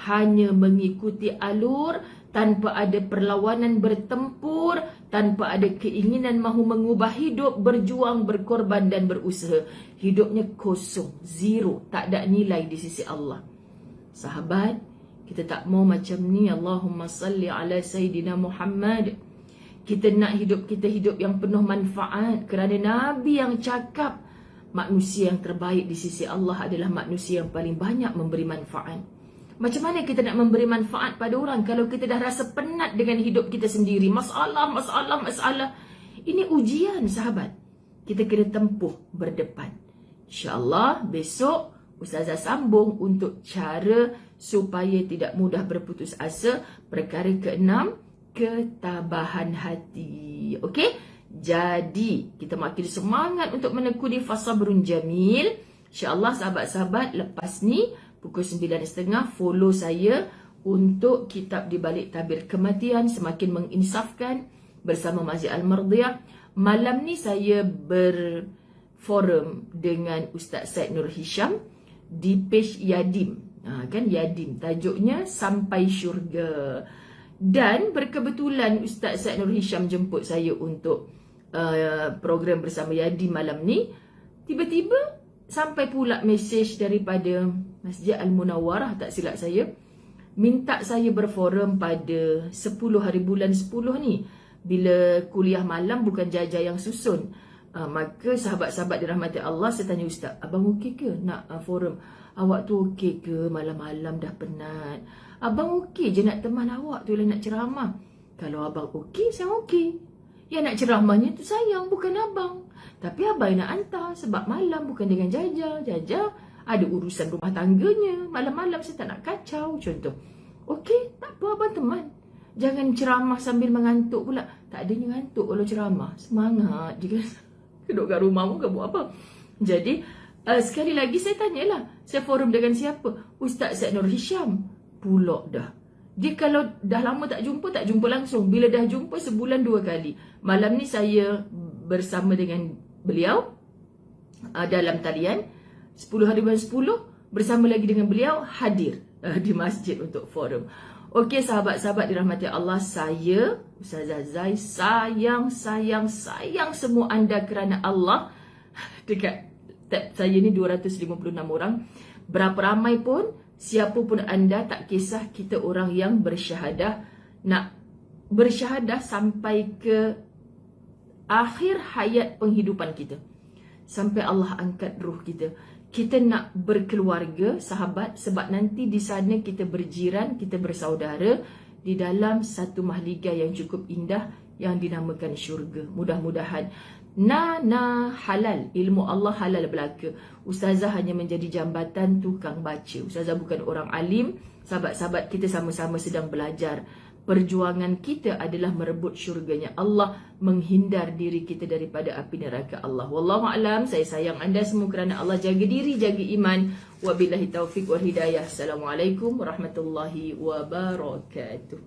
hanya mengikuti alur tanpa ada perlawanan bertempur, tanpa ada keinginan mahu mengubah hidup, berjuang, berkorban dan berusaha. Hidupnya kosong, zero, tak ada nilai di sisi Allah. Sahabat, kita tak mau macam ni. Allahumma salli ala Sayyidina Muhammad. Kita nak hidup kita hidup yang penuh manfaat, kerana Nabi yang cakap manusia yang terbaik di sisi Allah adalah manusia yang paling banyak memberi manfaat. Macam mana kita nak memberi manfaat pada orang kalau kita dah rasa penat dengan hidup kita sendiri? Masalah. Ini ujian sahabat. Kita kena tempuh berdepan. InsyaAllah besok Ustazah sambung untuk cara supaya tidak mudah berputus asa. Perkara ke-6, ketabahan hati. Okey? Jadi, kita makin semangat untuk menekuni fasabrun jamil. InsyaAllah sahabat-sahabat, lepas ni pukul 9.30 follow saya untuk kitab Di Balik Tabir Kematian, semakin menginsafkan, bersama Masjid Al-Mardiyah. Malam ni saya berforum dengan Ustaz Said Nur Hisham di page Yadim. Kan Yadim, tajuknya Sampai Syurga. Dan berkebetulan Ustaz Said Nur Hisham jemput saya untuk program bersama Yadim malam ni. Tiba-tiba sampai pula mesej daripada Masjid Al-Munawwarah, tak silap saya, minta saya berforum pada 10 hari bulan 10 ni. Bila kuliah malam bukan Jaja yang susun. Maka sahabat-sahabat dirahmati Allah, saya tanya Ustaz, abang okey ke nak forum? Awak tu okey ke? Malam-malam dah penat. Abang okey je nak teman awak tu lah nak ceramah. Kalau abang okey, saya okey. Yang nak ceramahnya tu sayang, bukan abang. Tapi abang nak hantar sebab malam bukan dengan Jaja. Jaja ada urusan rumah tangganya. Malam-malam saya tak nak kacau, contoh. Okey, tak apa abang teman. Jangan ceramah sambil mengantuk pula. Tak adanya ngantuk kalau ceramah. Semangat je kan. Duduk kat rumah pun buat apa. Jadi, sekali lagi saya tanyalah. Saya forum dengan siapa? Ustaz Said Nur Hisham. Pulak dah. Dia kalau dah lama tak jumpa langsung. Bila dah jumpa sebulan 2 kali. Malam ni saya bersama dengan beliau dalam talian. 10 hari bulan 10 bersama lagi dengan beliau hadir di masjid untuk forum. Okey sahabat-sahabat dirahmati Allah, saya Ustazah Zai sayang semua anda kerana Allah. Dekat tab saya ni 256 orang. Berapa ramai pun, siapa pun anda, tak kisah, kita orang yang bersyahadah, nak bersyahadah sampai ke akhir hayat penghidupan kita, sampai Allah angkat ruh kita. Kita nak berkeluarga sahabat, sebab nanti di sana kita berjiran, kita bersaudara di dalam satu mahliga yang cukup indah yang dinamakan syurga. Mudah-mudahan halal, ilmu Allah halal belaka. Ustazah hanya menjadi jambatan tukang baca. Ustazah bukan orang alim. Sahabat-sahabat kita sama-sama sedang belajar Perjuangan kita adalah merebut syurganya Allah, menghindar diri kita daripada api neraka Allah. Wallahu a'lam. Saya sayang anda semua kerana Allah jaga diri, jaga iman. Wabillahi taufiq wal hidayah. Assalamualaikum warahmatullahi wabarakatuh.